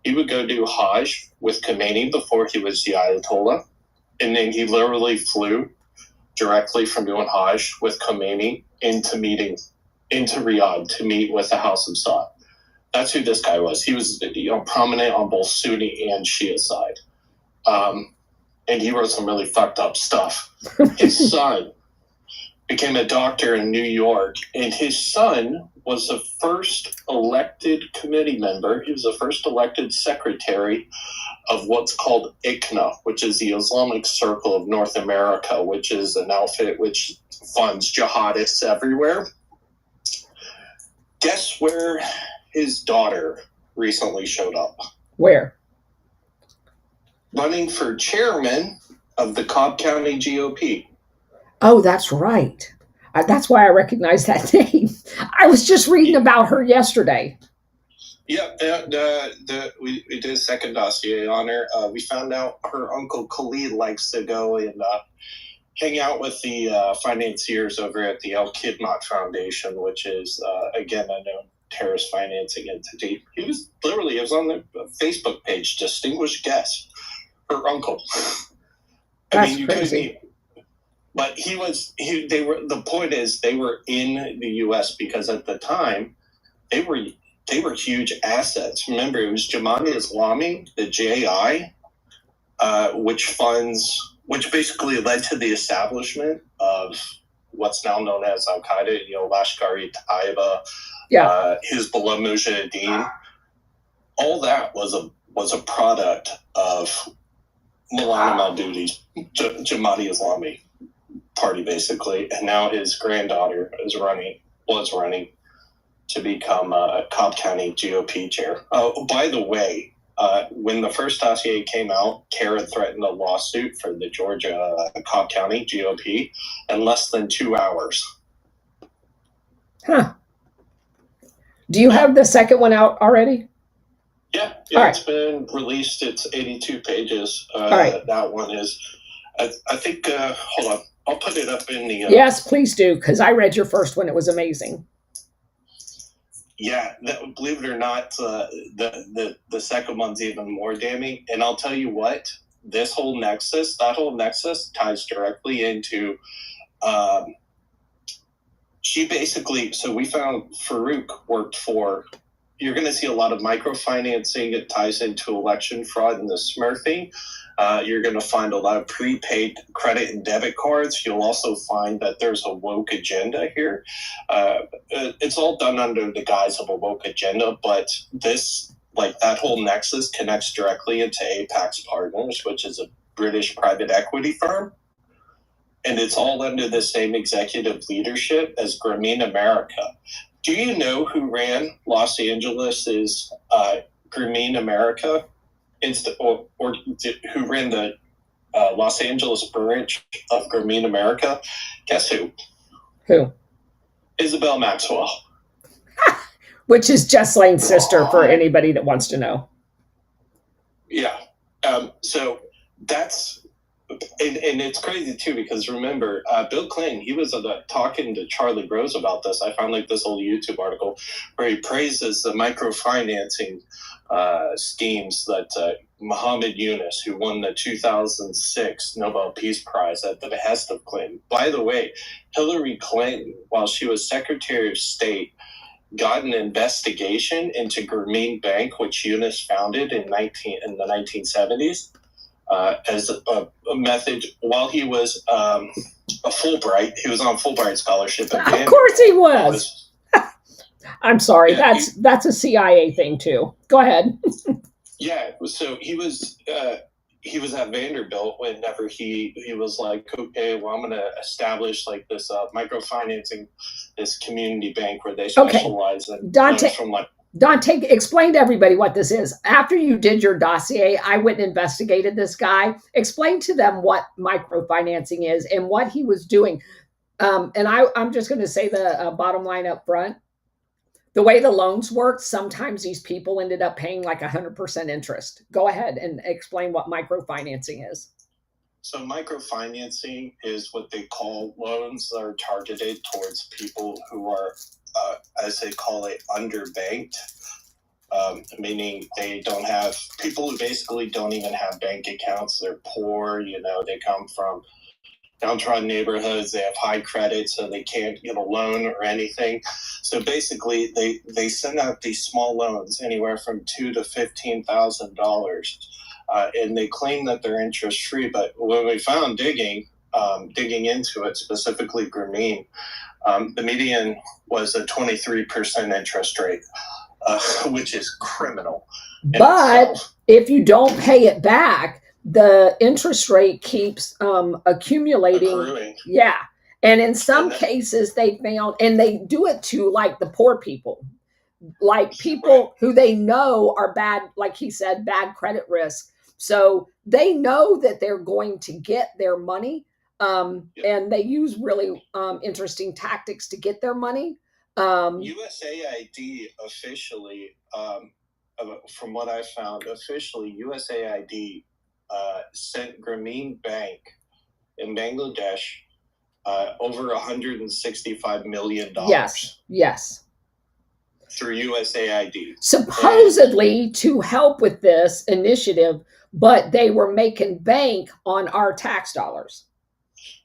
he would go do Hajj with Khomeini before he was the Ayatollah. And then he literally flew directly from doing Hajj with Khomeini into Riyadh to meet with the House of Saud. That's who this guy was. He was prominent on both Sunni and Shia side. And he wrote some really fucked up stuff. His son became a doctor in New York, and his son was the first elected committee member. He was the first elected secretary of what's called ICNA, which is the Islamic Circle of North America, which is an outfit which funds jihadists everywhere. Guess where his daughter recently showed up? Where? Running for chairman of the Cobb County GOP. Oh, that's right. That's why I recognize that name. I was just reading about her yesterday. Yeah, we did a second dossier on her. We found out her uncle Khalid likes to go and hang out with the financiers over at the Al Khidmat Foundation, which is, again, a known terrorist financing entity. It was on the Facebook page, distinguished guest, her uncle. That's crazy. But the point is they were in the U.S. because at the time they were huge assets. Remember, it was Jamaat-e-Islami, the JI, which basically led to the establishment of what's now known as Al Qaeda, Lashkar-e-Taiba, Yeah. Hezbollah Mujahideen. All that was a product of Maulana Maududi's Jamaati Islami party, basically, and now his granddaughter was running to become a Cobb County GOP chair. By the way, when the first dossier came out, Kara threatened a lawsuit for the Georgia Cobb County GOP in less than 2 hours. Huh. Do you have the second one out already? Yeah, All right. It's been released. It's 82 pages. All right. That one is, I think, hold on. I'll put it up in the... Yes, please do, because I read your first one. It was amazing. Yeah, believe it or not, the second one's even more damning. And I'll tell you what, that whole nexus ties directly into... she basically... So we found Farouk worked for... You're going to see a lot of microfinancing. It ties into election fraud and the smurfing. You're going to find a lot of prepaid credit and debit cards. You'll also find that there's a woke agenda here. It's all done under the guise of a woke agenda, but that whole nexus connects directly into Apex Partners, which is a British private equity firm. And it's all under the same executive leadership as Grameen America. Do you know who ran Los Angeles's Grameen America? Or who ran the Los Angeles branch of Grameen America? Guess who? Who? Isabel Maxwell. Which is Jess Lane's sister, for anybody that wants to know. Yeah. So that's... And it's crazy, too, because remember, Bill Clinton, he was talking to Charlie Rose about this. I found this old YouTube article where he praises the microfinancing schemes that Muhammad Yunus, who won the 2006 Nobel Peace Prize at the behest of Clinton. By the way, Hillary Clinton, while she was Secretary of State, got an investigation into Grameen Bank, which Yunus founded in the 1970s. As a method while he was a Fulbright. He was on Fulbright scholarship. Of course he was. I'm sorry. Yeah, that's a CIA thing too. Go ahead. Yeah. So he was at Vanderbilt whenever he was like, okay, well, I'm going to establish this microfinancing, this community bank where they specialize in loans from Dante, explain to everybody what this is. After you did your dossier, I went and investigated this guy. Explain to them what microfinancing is and what he was doing. And I'm just going to say the bottom line up front. The way the loans worked, sometimes these people ended up paying 100% interest. Go ahead and explain what microfinancing is. So microfinancing is what they call loans that are targeted towards people who are, as they call it, underbanked, meaning they don't have, people who basically don't even have bank accounts. They're poor, they come from downtrodden neighborhoods, they have high credit, so they can't get a loan or anything. So basically, they send out these small loans, anywhere from $2,000 to $15,000. And they claim that they're interest-free, but when we found digging into it, specifically Grameen, the median was a 23% interest rate, which is criminal. But if you don't pay it back, the interest rate keeps accumulating. Accruing. Yeah. And in some cases they found, and they do it to the poor people, people who they know are bad, like he said, bad credit risk. So they know that they're going to get their money, and they use really interesting tactics to get their money. USAID officially, from what I found, USAID sent Grameen Bank in Bangladesh over $165 million. Yes. Through USAID. Supposedly to help with this initiative, but they were making bank on our tax dollars.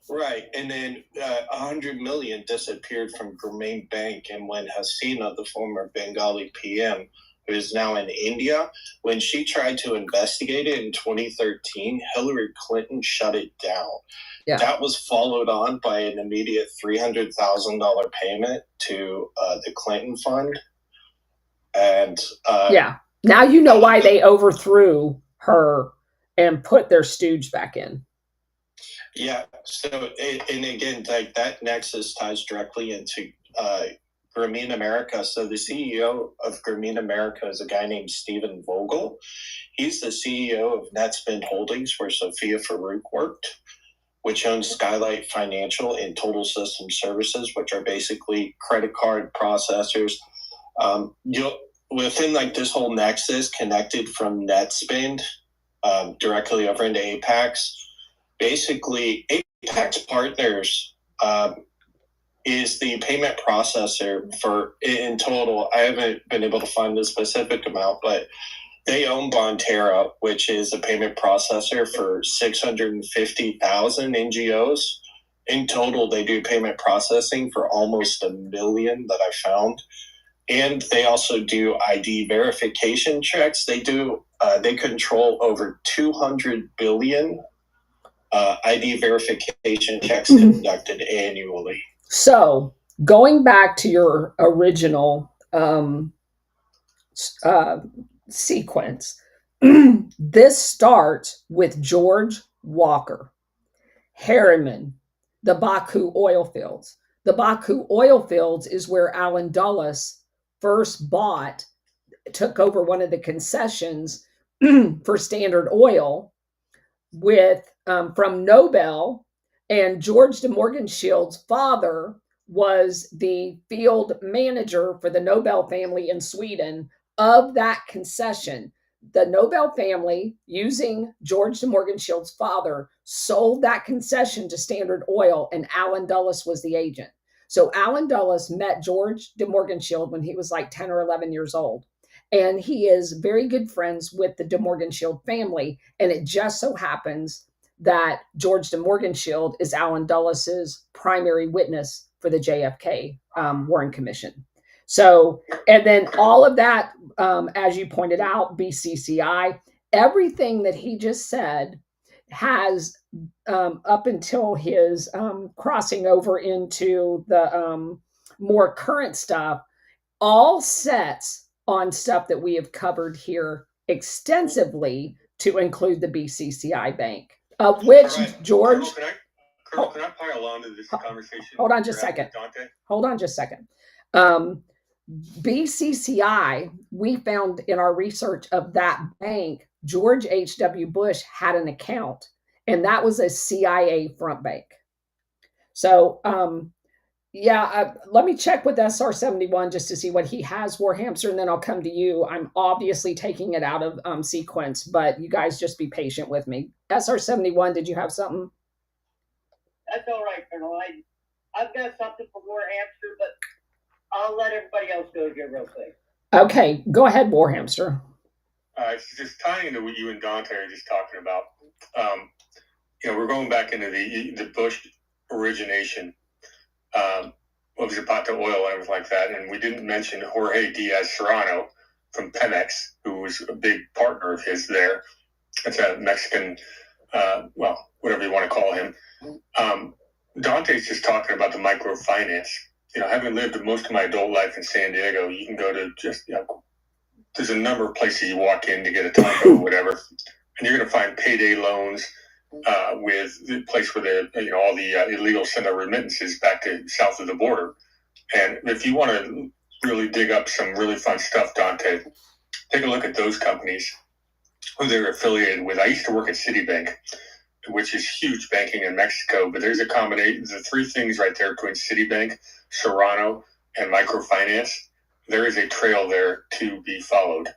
Right. And then $100 million disappeared from Grameen Bank. And when Hasina, the former Bengali PM, who is now in India. When she tried to investigate it in 2013, Hillary Clinton shut it down. Yeah. That was followed on by an immediate $300,000 payment to the Clinton Fund. And yeah, now you know why they overthrew her and put their stooge back in. Yeah. So, and again, like that nexus ties directly into Grameen America. So the CEO of Grameen America is a guy named Stephen Vogel. He's the CEO of Netspend Holdings, where Sophia Farouk worked, which owns Skylight Financial and Total System Services, which are basically credit card processors. Within like this whole nexus connected from Netspend directly over into Apex, basically Apex Partners is the payment processor for, in total, I haven't been able to find the specific amount, but they own Bonterra, which is a payment processor for 650,000 NGOs. In total, they do payment processing for almost 1 million that I found. And they also do ID verification checks. They control over 200 billion ID verification checks conducted annually. So going back to your original sequence, this starts with George Walker, Harriman, the Baku oil fields. The Baku oil fields is where Alan Dulles first took over one of the concessions for Standard Oil with from Nobel, and George de Morgenschild's father was the field manager for the Nobel family in Sweden of that concession. The Nobel family, using George de Morgenschild's father, sold that concession to Standard Oil, and Alan Dulles was the agent. So Alan Dulles met George de Morgenschild when he was like 10 or 11 years old. And he is very good friends with the de Morgenschild family. And it just so happens that George de Morgenschild is Alan Dulles's primary witness for the JFK Warren Commission. So, and then all of that, as you pointed out, BCCI, everything that he just said has up until his crossing over into the more current stuff, all sets on stuff that we have covered here extensively, to include the BCCI Bank, of which Right. George... Colonel, can I pile on to this conversation? Hold on just a second. Dante? Hold on just a second. BCCI, we found in our research of that bank, George H.W. Bush had an account, and that was a CIA front bank. So, let me check with SR71 just to see what he has, Warhamster, and then I'll come to you. I'm obviously taking it out of sequence, but you guys just be patient with me. SR71, did you have something? That's all right, Colonel. I've got something for Warhamster, but I'll let everybody else go here real quick. Okay, go ahead, Warhamster. It's just tying into what you and Dante are just talking about. We're going back into the Bush origination of Zapata oil and everything like that, and we didn't mention Jorge Diaz Serrano from Pemex, who was a big partner of his there. That's a Mexican, whatever you want to call him. Dante's just talking about the microfinance. Having lived most of my adult life in San Diego, you can go to there's a number of places you walk in to get a taco or whatever, and you're going to find payday loans with the place where all the illegal send out remittances back to south of the border. And if you want to really dig up some really fun stuff, Dante, take a look at those companies who they're affiliated with. I used to work at Citibank, which is huge banking in Mexico, but there's a combination, the three things right there between Citibank, Serrano, and microfinance. There is a trail there to be followed.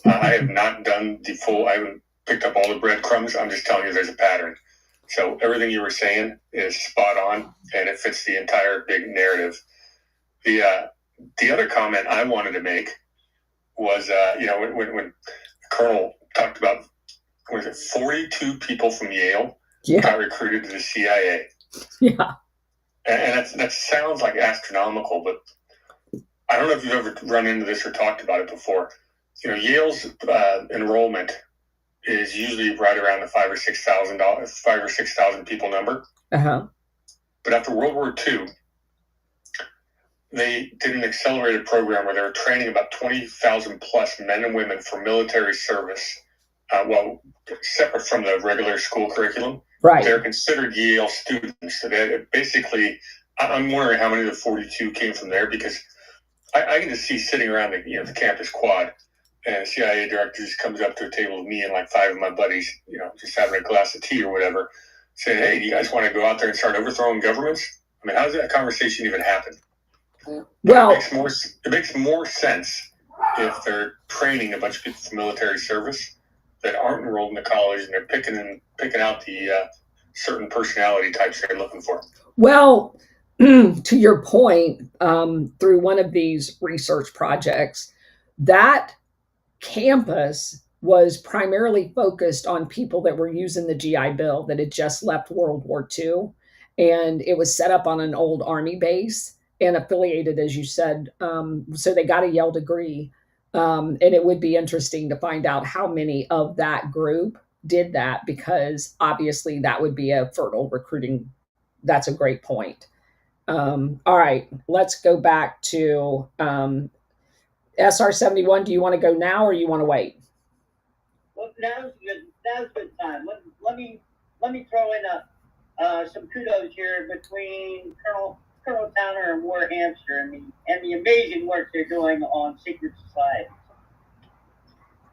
I have not done I haven't picked up all the breadcrumbs. I'm just telling you there's a pattern. So everything you were saying is spot on, and it fits the entire big narrative. The other comment I wanted to make was, when Colonel talked about, 42 people from Yale got recruited to the CIA. Yeah. And that sounds like astronomical, but I don't know if you've ever run into this or talked about it before. Yale's enrollment is usually right around the 5 or 6,000 people number. Uh-huh. But after World War II, they did an accelerated program where they were training about 20,000 plus men and women for military service. Separate from the regular school curriculum. Right. They're considered Yale students. So basically, I'm wondering how many of the 42 came from there, because I can just see sitting around the campus quad, and a CIA director just comes up to a table with me and like 5 of my buddies, just having a glass of tea or whatever, saying, "Hey, do you guys want to go out there and start overthrowing governments?" I mean, how does that conversation even happen? Well, it makes more sense if they're training a bunch of people for military service that aren't enrolled in the college, and they're picking out the certain personality types they're looking for. Well, to your point, through one of these research projects, that campus was primarily focused on people that were using the GI Bill that had just left World War II. And it was set up on an old Army base and affiliated, as you said. So they got a Yale degree. And it would be interesting to find out how many of that group did that, because obviously that would be a fertile recruiting. That's a great point. All right, let's go back to SR-71. Do you want to go now or you want to wait? Well, now's good time. Let me throw in some kudos here between Colonel Towner and War Hamster and the amazing work they're doing on secret societies.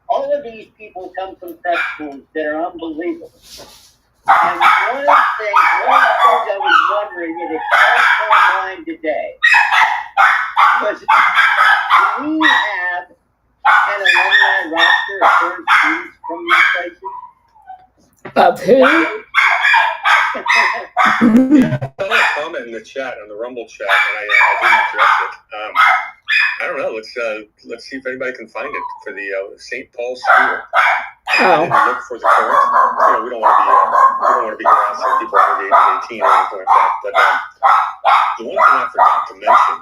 All of these people come from prep schools that are unbelievable. And one of the things I was wondering, and it crossed my mind today, was, do we have an alumni roster of current students from these places? Of who? I saw a comment in the chat, on the Rumble chat, and I didn't address it. I don't know. Let's see if anybody can find it for the St. Paul's School. I didn't look for the current. We don't want to be harassing people under the age of 18 or anything like that. But the one thing I forgot to mention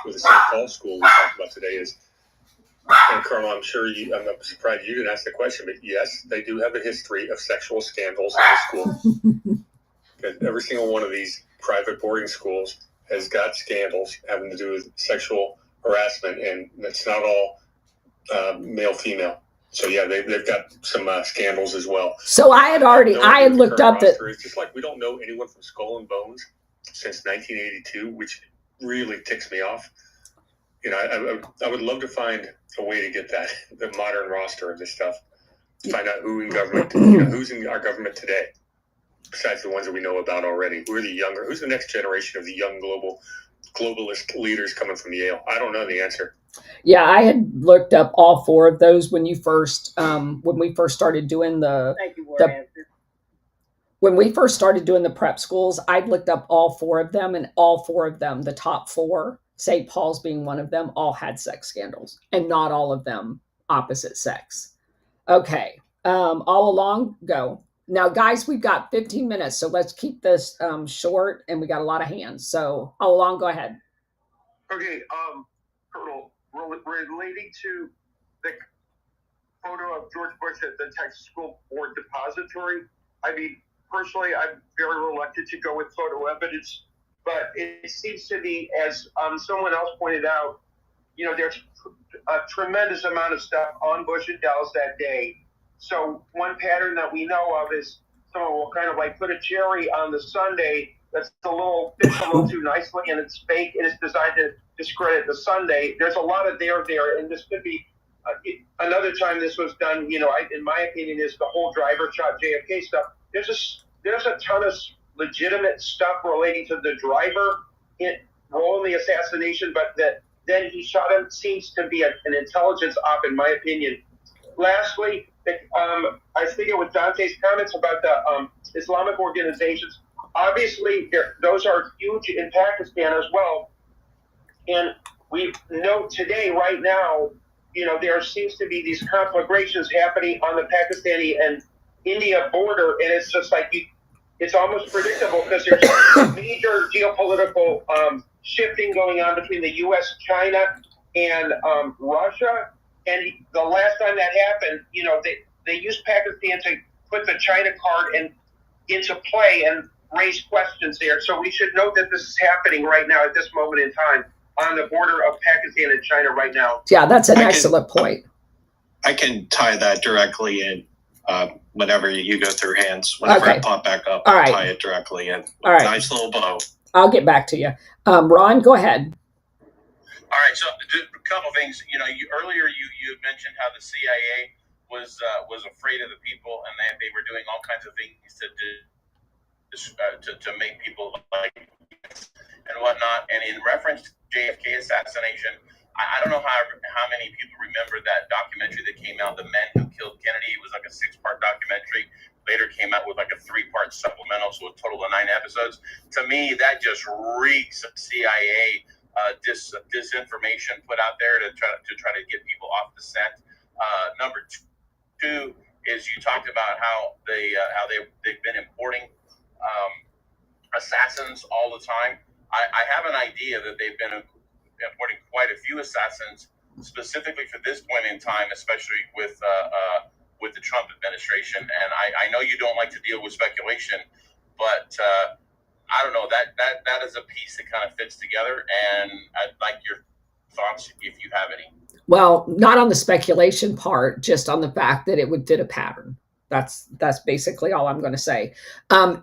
with the St. Paul's School we talked about today is, and Colonel, I'm surprised you didn't ask the question, but yes, they do have a history of sexual scandals in the school. Because every single one of these private boarding schools has got scandals having to do with sexual harassment, and it's not all male-female. So yeah, they've got some scandals as well. So I had looked up that. It's just like we don't know anyone from Skull and Bones since 1982, which really ticks me off. I would love to find a way to get the modern roster of this stuff, to find out who in government, who's in our government today, besides the ones that we know about already. Who's the next generation of the young globalist leaders coming from Yale? I don't know the answer. Yeah, I had looked up all 4 of those when we first started doing when we first started doing the prep schools. I'd looked up all 4 of them, and all 4 of them, the top 4, St. Paul's being one of them, all had sex scandals, and not all of them opposite sex. Okay, all along, go. Now, guys, we've got 15 minutes, so let's keep this short, and we got a lot of hands. So, all along, go ahead. Okay, Colonel, relating to the photo of George Bush at the Texas School Board Depository, I mean, personally, I'm very reluctant to go with photo evidence, but it seems to me, as someone else pointed out, there's a tremendous amount of stuff on Bush and Dallas that day. So one pattern that we know of is someone will kind of like put a cherry on the sundae that's a little too nicely, and it's fake, and it's designed to discredit the sundae. There's a lot of there, and this could be another time this was done. In my opinion, is the whole driver shot JFK stuff. There's a ton of legitimate stuff relating to the driver role in the assassination, but that then he shot him seems to be an intelligence op, in my opinion. Lastly, I think it was Dante's comments about the Islamic organizations. Obviously, those are huge in Pakistan as well. And we know today, right now, there seems to be these conflagrations happening on the Pakistani and India border. And it's just like, it's almost predictable, because there's major geopolitical shifting going on between the U.S., China, and Russia. And the last time that happened, they used Pakistan to put the China card into play and raise questions there. So we should note that this is happening right now at this moment in time on the border of Pakistan and China right now. Yeah, that's an excellent point. I can tie that directly in whenever you go through hands. Whenever I pop back up, All right. tie it directly in. All right. Nice little bow. I'll get back to you. Ron, go ahead. All right, so a couple things. Earlier you mentioned how the CIA was afraid of the people, and they were doing all kinds of things to make people like and whatnot. And in reference to JFK assassination, I don't know how many people remember that documentary that came out, The Men Who Killed Kennedy. It was like a 6-part documentary. Later came out with like a 3-part supplemental, so a total of 9 episodes. To me, that just reeks of CIA disinformation put out there to try to get people off the scent. Number 2 is you talked about how they've been importing assassins all the time. I have an idea that they've been importing quite a few assassins specifically for this point in time, especially with the Trump administration. And I know you don't like to deal with speculation, but I don't know, that is a piece that kind of fits together, and I'd like your thoughts if you have any. Well, not on the speculation part, just on the fact that it would fit a pattern. That's basically all I'm going to say.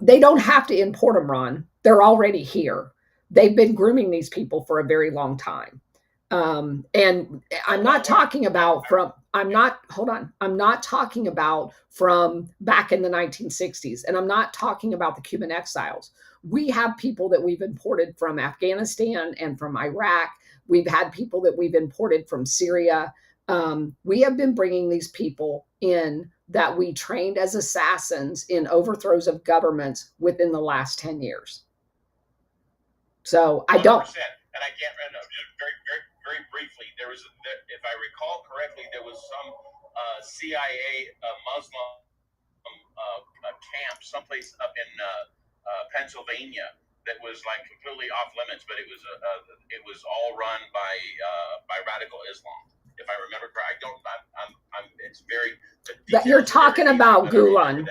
They don't have to import them, Ron. They're already here. They've been grooming these people for a very long time. And I'm not talking about I'm not talking about from back in the 1960s, and I'm not talking about the Cuban exiles. We have people that we've imported from Afghanistan and from Iraq. We've had people that we've imported from Syria. We have been bringing these people in that we trained as assassins in overthrows of governments within the last 10 years. So I don't. 100%. And I can't remember, just very briefly, if I recall correctly, there was some CIA Muslim camp someplace up in Pennsylvania that was like completely off limits, but it was all run by radical Islam. If I remember correctly, it's very. You're talking about Gulen.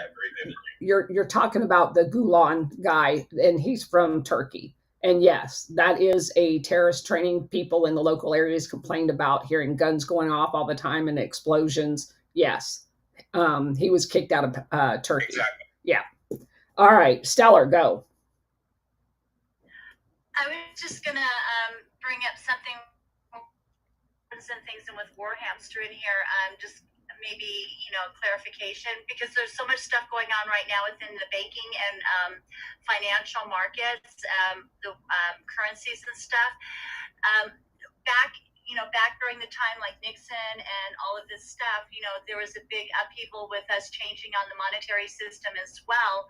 You're talking about the Gulen guy, and he's from Turkey. And yes, that is a terrorist training. People in the local areas complained about hearing guns going off all the time and explosions. Yes, he was kicked out of Turkey. Exactly. Yeah. All right, Stellar, go. I was just gonna bring up something and things, and with Warhamster in here, just maybe clarification, because there's so much stuff going on right now within the banking and financial markets, the currencies and stuff. Back during the time like Nixon and all of this stuff, there was a big upheaval with us changing on the monetary system as well.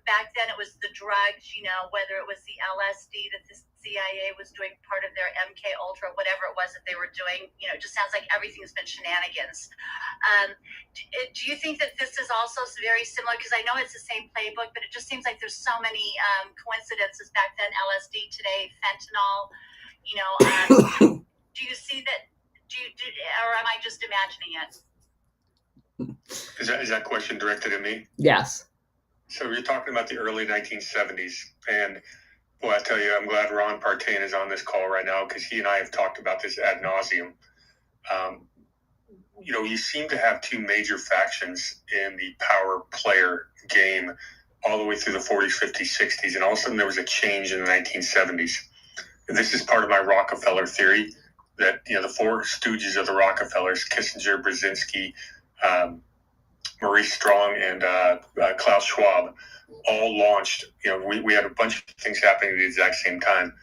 Back then it was the drugs, whether it was the LSD that the CIA was doing part of their MK Ultra, whatever it was that they were doing, it just sounds like everything's been shenanigans. Do you think that this is also very similar? Because I know it's the same playbook, but it just seems like there's so many coincidences back then, LSD today, fentanyl, do you see that, or am I just imagining it? Is that question directed at me? Yes. So you're talking about the early 1970s, and boy, I tell you, I'm glad Ron Partain is on this call right now, because he and I have talked about this ad nauseum. You seem to have two major factions in the power player game all the way through the 40s, 50s, 60s, and all of a sudden there was a change in the 1970s. This is part of my Rockefeller theory, that the four stooges of the Rockefellers, Kissinger, Brzezinski, Maurice Strong, and Klaus Schwab, all launched. We had a bunch of things happening at the exact same time.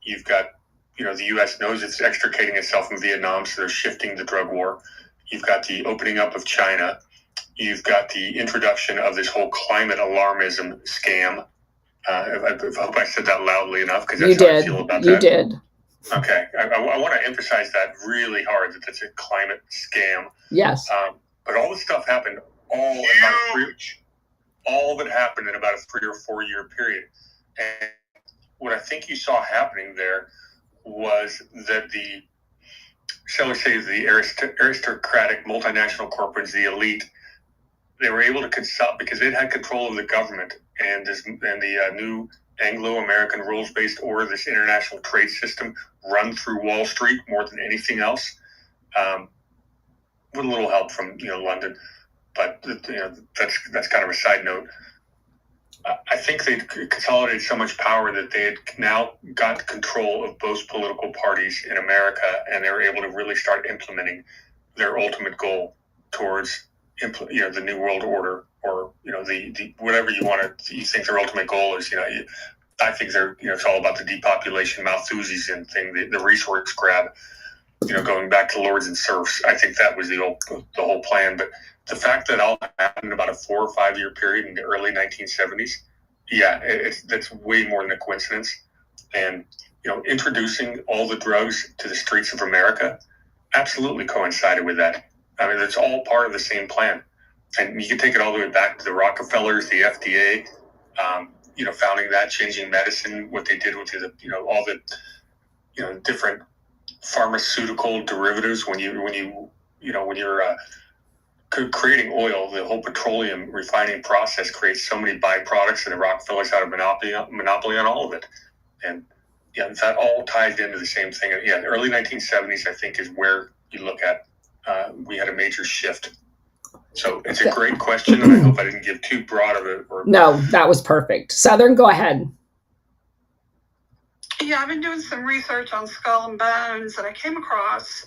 You've got, the U.S. knows it's extricating itself from Vietnam, so they're shifting the drug war. You've got the opening up of China. You've got the introduction of this whole climate alarmism scam. I hope I said that loudly enough, because that's how I feel about that. You did. Okay. I want to emphasize that really hard, that it's a climate scam. Yes. But all this stuff happened all of it happened in about a 3 or 4 year period. And what I think you saw happening there was that shall we say, the aristocratic multinational corporates, the elite, they were able to consult because they'd had control of the government and the new Anglo-American rules-based order, this international trade system run through Wall Street more than anything else, with a little help from London, but that's kind of a side note. I think they consolidated so much power that they had now got control of both political parties in America, and they were able to really start implementing their ultimate goal towards the New World Order, or the whatever you think their ultimate goal is. I think it's all about the depopulation Malthusian thing, the resource grab. Going back to lords and serfs, I think that was the whole plan. But the fact that all happened in about a 4 or 5 year period in the early 1970s, that's way more than a coincidence. And introducing all the drugs to the streets of America absolutely coincided with that. I mean, it's all part of the same plan. And you can take it all the way back to the Rockefellers, the FDA, founding that, changing medicine, what they did with all the different pharmaceutical derivatives. When you're creating oil, the whole petroleum refining process creates so many byproducts, and the Rockefellers had a monopoly on all of it. And that all ties into the same thing. The early 1970s, I think, is where you look at we had a major shift. So it's a great question, and I hope I didn't give too broad of it. No, that was perfect. Southern, go ahead. Yeah, I've been doing some research on Skull and Bones, and I came across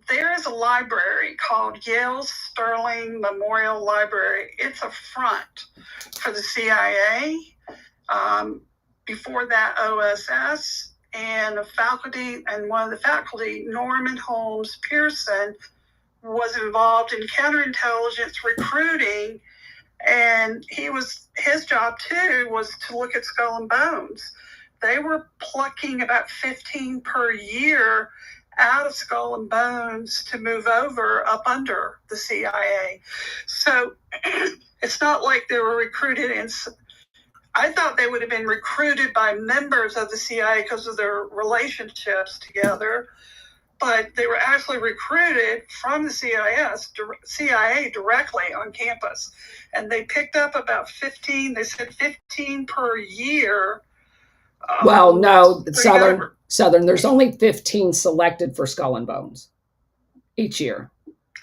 there is a library called Yale Sterling Memorial Library. It's a front for the CIA. Before that, OSS, and one of the faculty, Norman Holmes Pearson, was involved in counterintelligence recruiting. And his job too was to look at Skull and Bones. They were plucking about 15 per year out of Skull and Bones to move over up under the CIA. So it's not like they were recruited I thought they would have been recruited by members of the CIA because of their relationships together. But they were actually recruited from the CIA directly on campus. And they picked up about 15, they said 15 per year. Well, no, Southern, there's only 15 selected for Skull and Bones each year.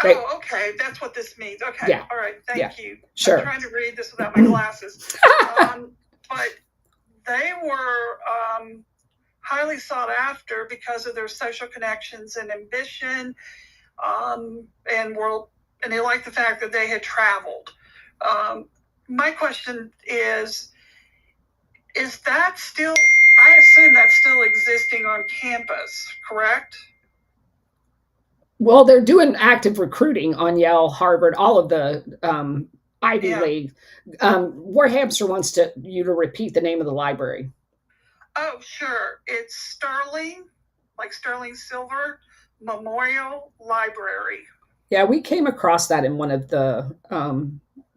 Okay, that's what this means. Okay, yeah. All right, thank you. Sure. I'm trying to read this without my glasses. But they were highly sought after because of their social connections and ambition, and they liked the fact that they had traveled. My question is that still, I assume that's still existing on campus, correct? Well, they're doing active recruiting on Yale, Harvard, all of the Ivy League. Warhamster wants you to repeat the name of the library. Oh, sure. It's Sterling, like sterling silver, Memorial Library. Yeah, we came across that in one of the,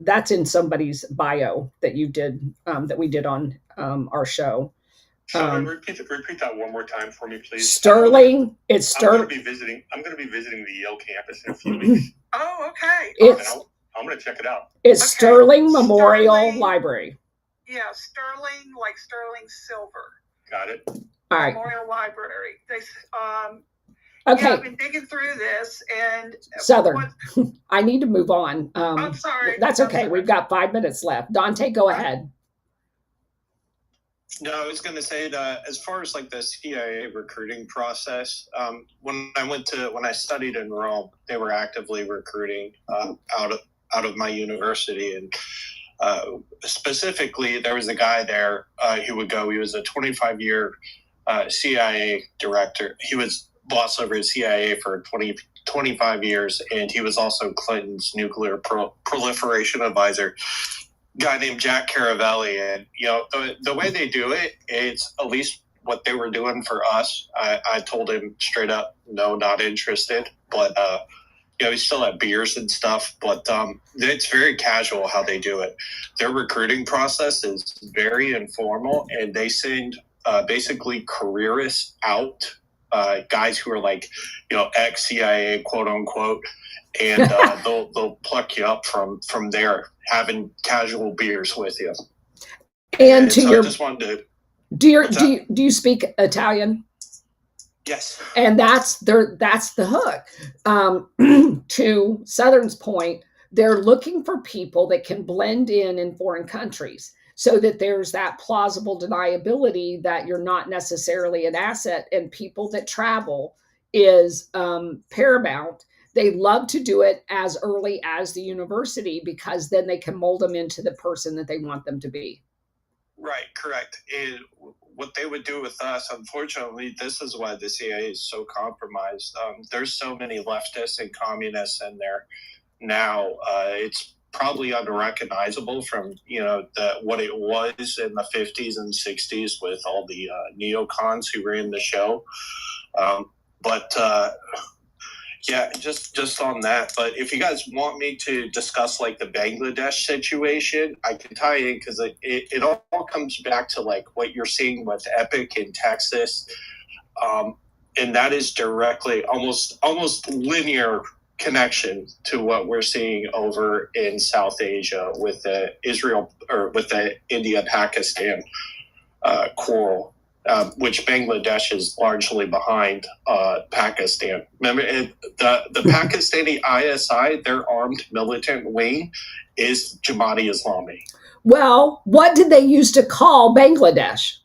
that's in somebody's bio that you did, that we did on our show. So repeat that one more time for me, please. Sterling. It's Sterling. I'm going to be visiting the Yale campus in a few weeks. Oh, okay. I'm going to check it out. It's okay. Sterling Memorial Library. Yeah, sterling, like sterling silver. Got it. All right. Memorial Library. Okay. Yeah, I've been digging through this, and Southern. I need to move on. I'm sorry. That's okay. We've got 5 minutes left. Dante, go ahead. No, I was going to say that as far as like the CIA recruiting process, when I studied in Rome, they were actively recruiting out of my university, and specifically there was a guy there who would go. He was a 25-year CIA director. He was boss over at CIA for 25 years, and he was also Clinton's nuclear proliferation advisor. Guy named Jack Caravelli, and the way they do it, it's at least what they were doing for us. I told him straight up, no, not interested. But we still had beers and stuff. But it's very casual how they do it. Their recruiting process is very informal, and they send basically careerists out guys who are like, ex-CIA, quote unquote, and they'll pluck you up from there, having casual beers with you. And to so your, I just wanted to. do you speak Italian? Yes. And that's the hook. To Southern's point, they're looking for people that can blend in foreign countries, so that there's that plausible deniability that you're not necessarily an asset. And people that travel is paramount. They love to do it as early as the university, because then they can mold them into the person that they want them to be. Right, correct. And what they would do with us, unfortunately, this is why the CIA is so compromised. There's so many leftists and communists in there now. It's probably unrecognizable from what it was in the 50s and 60s with all the neocons who ran the show. Yeah, just on that. But if you guys want me to discuss like the Bangladesh situation, I can tie in, because it all comes back to like what you're seeing with Epic in Texas, and that is directly almost linear connection to what we're seeing over in South Asia with the Israel, or with the India-Pakistan quarrel. Which Bangladesh is largely behind Pakistan. Remember, the Pakistani ISI, their armed militant wing, is Jamaat-e-Islami. Well, what did they used to call Bangladesh?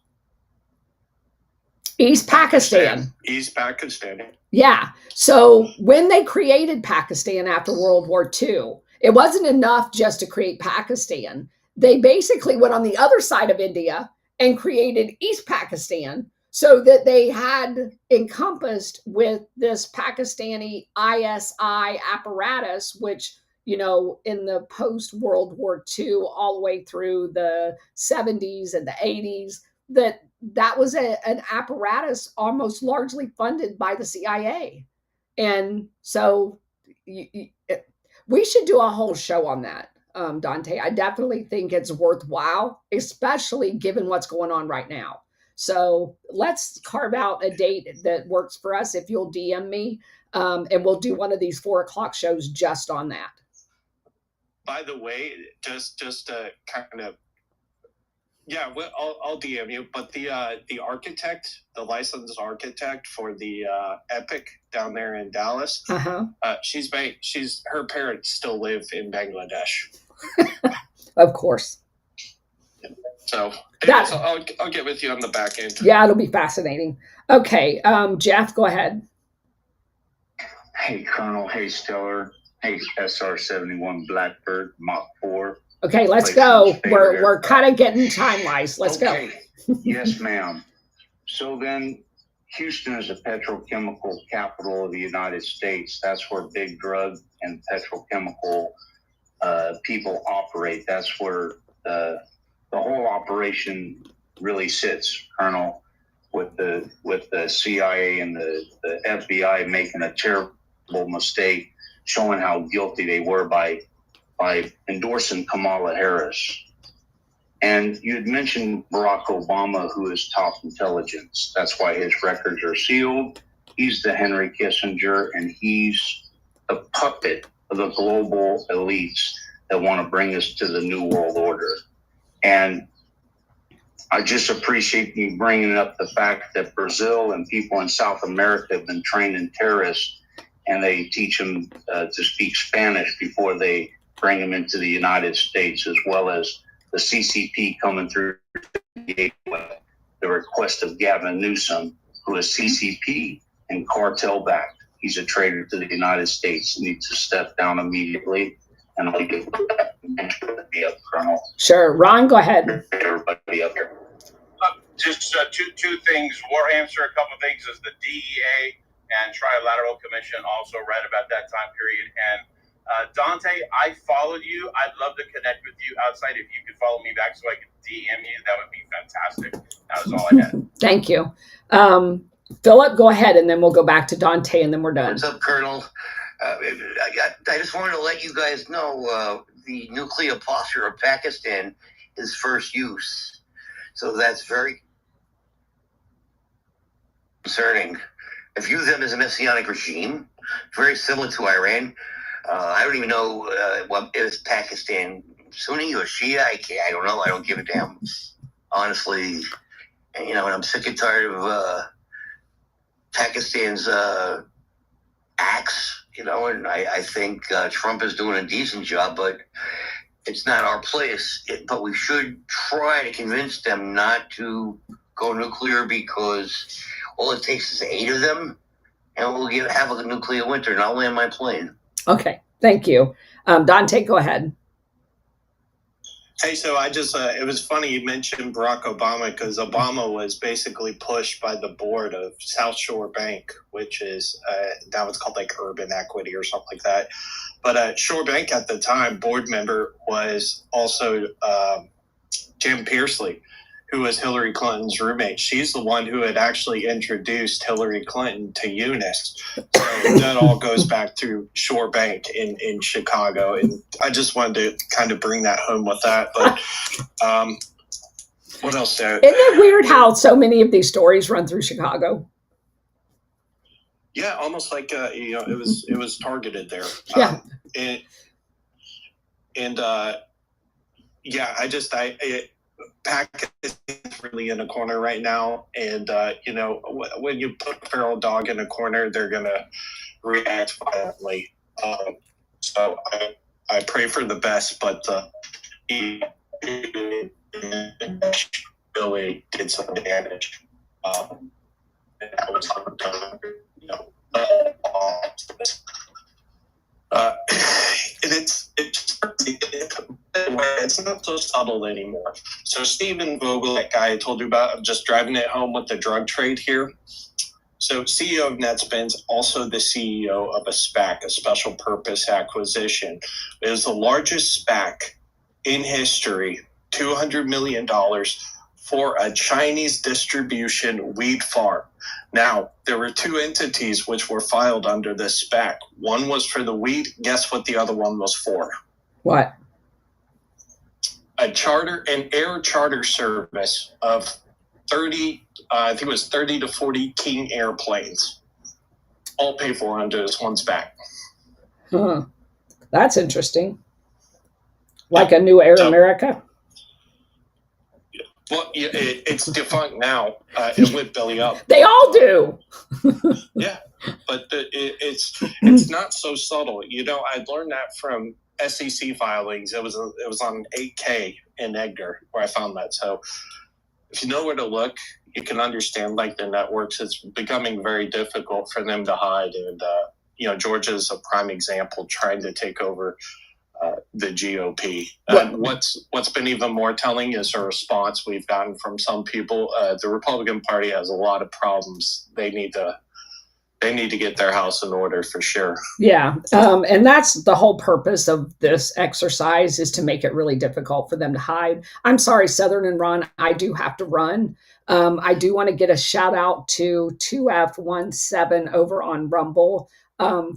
East Pakistan. East Pakistan. Yeah. So when they created Pakistan after World War II, it wasn't enough just to create Pakistan. They basically went on the other side of India and created East Pakistan, so that they had encompassed with this Pakistani ISI apparatus, which, in the post-World War II, all the way through the 70s and the 80s, that was an apparatus almost largely funded by the CIA. And so we should do a whole show on that. Dante, I definitely think it's worthwhile, especially given what's going on right now. So let's carve out a date that works for us. If you'll DM me, and we'll do one of these 4:00 shows just on that. By the way, just to kind of, yeah, I'll DM you. But the architect, the licensed architect for the Epic down there in Dallas, her parents still live in Bangladesh. Of course. So I'll get with you on the back end. Yeah, it'll be fascinating. Okay, Jeff, go ahead. Hey, Colonel. Hey, Stellar. Hey, SR-71 Blackbird Mach 4. Okay, let's go. We're kind of getting time-wise. Let's go. Yes, ma'am. So then, Houston is a petrochemical capital of the United States. That's where big drug and petrochemical people operate. That's where the whole operation really sits, Colonel, with the CIA and the FBI making a terrible mistake, showing how guilty they were by endorsing Kamala Harris. And you had mentioned Barack Obama, who is top intelligence. That's why his records are sealed. He's the Henry Kissinger, and he's the puppet of the global elites that want to bring us to the New World Order. And I just appreciate you bringing up the fact that Brazil and people in South America have been training terrorists, and they teach them to speak Spanish before they bring them into the United States, as well as the CCP coming through the request of Gavin Newsom, who is CCP and cartel-backed. He's a traitor to the United States. He needs to step down immediately. And I'll give everybody up, Colonel. Sure. Ron, go ahead. Everybody up here. Just two things. War answer a couple of things is the DEA and Trilateral Commission also read about that time period. And Dante, I followed you. I'd love to connect with you outside. If you could follow me back so I could DM you, that would be fantastic. That was all I had. Thank you. Philip, go ahead, and then we'll go back to Dante, and then we're done. What's up, Colonel? I just wanted to let you guys know the nuclear posture of Pakistan is first use. So that's very concerning. view them as a messianic regime, very similar to Iran. I don't even know what is Pakistan, Sunni or Shia. I don't know. I don't give a damn. Honestly, and I'm sick and tired of Pakistan's acts. And I think Trump is doing a decent job, but it's not our place. But we should try to convince them not to go nuclear, because all it takes is 8 of them, and we'll have a nuclear winter, and I'll land my plane. Okay, thank you. Dante, go ahead. Hey, so I just, it was funny you mentioned Barack Obama, because Obama was basically pushed by the board of South Shore Bank, which is, now it's called like Urban Equity or something like that. But Shore Bank at the time, board member was also Jim Pearsley, who was Hillary Clinton's roommate. She's the one who had actually introduced Hillary Clinton to Eunice. So that all goes back to Shore Bank in Chicago. And I just wanted to kind of bring that home with that. But what else there? Isn't it weird how so many of these stories run through Chicago? Yeah, almost like it was targeted there. Yeah. Pakistan's really in a corner right now, and when you put a feral dog in a corner, they're gonna react violently. So I pray for the best, but he really did some damage. And that was it's not so subtle anymore. So Stephen Vogel, that guy I told you about, I'm just driving it home with the drug trade here. So CEO of Netspend's also the CEO of a SPAC, a special purpose acquisition. It is the largest SPAC in history, $200 million for a Chinese distribution wheat farm. Now, there were 2 entities which were filed under this SPAC. One was for the wheat. Guess what the other one was for? What? An air charter service of 30, I think it was 30 to 40 King airplanes, all paid for under this one SPAC. Huh. That's interesting. Like a new Air America? Well, it's defunct now. It went belly up. They all do. Yeah, but it's not so subtle. I learned that from SEC filings. It was on 8K in Edgar where I found that. So if you know where to look, you can understand like the networks. It's becoming very difficult for them to hide. And Georgia's a prime example trying to take over the GOP. What's been even more telling is a response we've gotten from some people. The Republican Party has a lot of problems. They need to get their house in order for sure. Yeah. And that's the whole purpose of this exercise, is to make it really difficult for them to hide. I'm sorry, Southern and Ron, I do have to run. I do want to get a shout out to 2F17 over on Rumble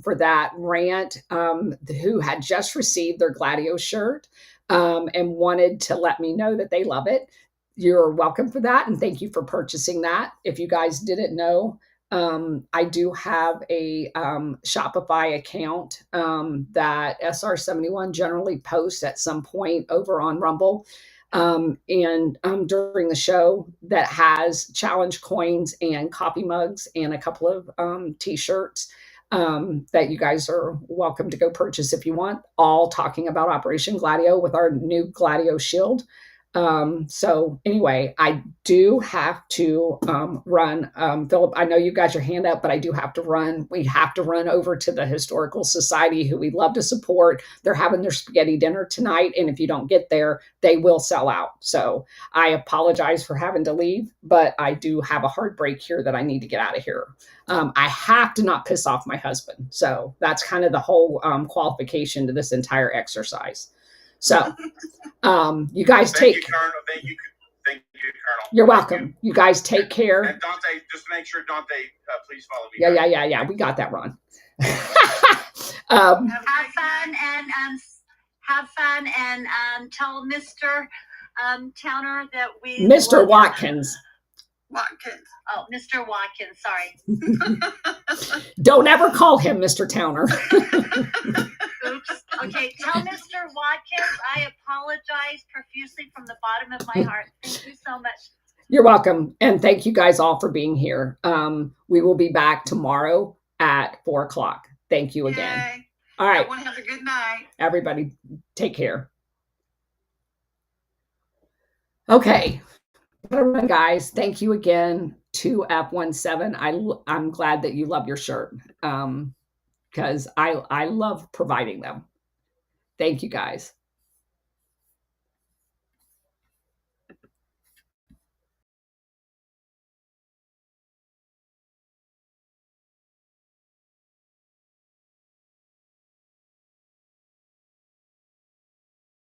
for that rant, who had just received their Gladio shirt and wanted to let me know that they love it. You're welcome for that. And thank you for purchasing that. If you guys didn't know, I do have a Shopify account that SR71 generally posts at some point over on Rumble. And during the show, that has challenge coins and coffee mugs and a couple of t-shirts that you guys are welcome to go purchase if you want, all talking about Operation Gladio with our new Gladio shield. So anyway, I do have to run. Philip, I know you got your hand up, but I do have to run. We have to run over to the Historical Society, who we love to support. They're having their spaghetti dinner tonight, and if you don't get there, they will sell out. So I apologize for having to leave, but I do have a hard break here that I need to get out of here. I have to not piss off my husband. So that's kind of the whole qualification to this entire exercise. So you guys Thank take you, Colonel. Thank you, Colonel. You're welcome. You guys take care. And Dante, just to make sure, Dante, please follow me. Yeah. We got that, Ron. Have fun and tell Mr. Towner that we Mr. Watkins. Watkins. Oh, Mr. Watkins, sorry. Don't ever call him Mr. Towner. Oops. Okay, tell Mr. Watkins I apologize profusely from the bottom of my heart. Thank you so much. You're welcome. And thank you guys all for being here. We will be back tomorrow at 4 o'clock. Thank you again. Yay. All right. Everyone have a good night. Everybody, take care. Okay. Guys, thank you again to F17. I'm glad that you love your shirt because I love providing them. Thank you guys.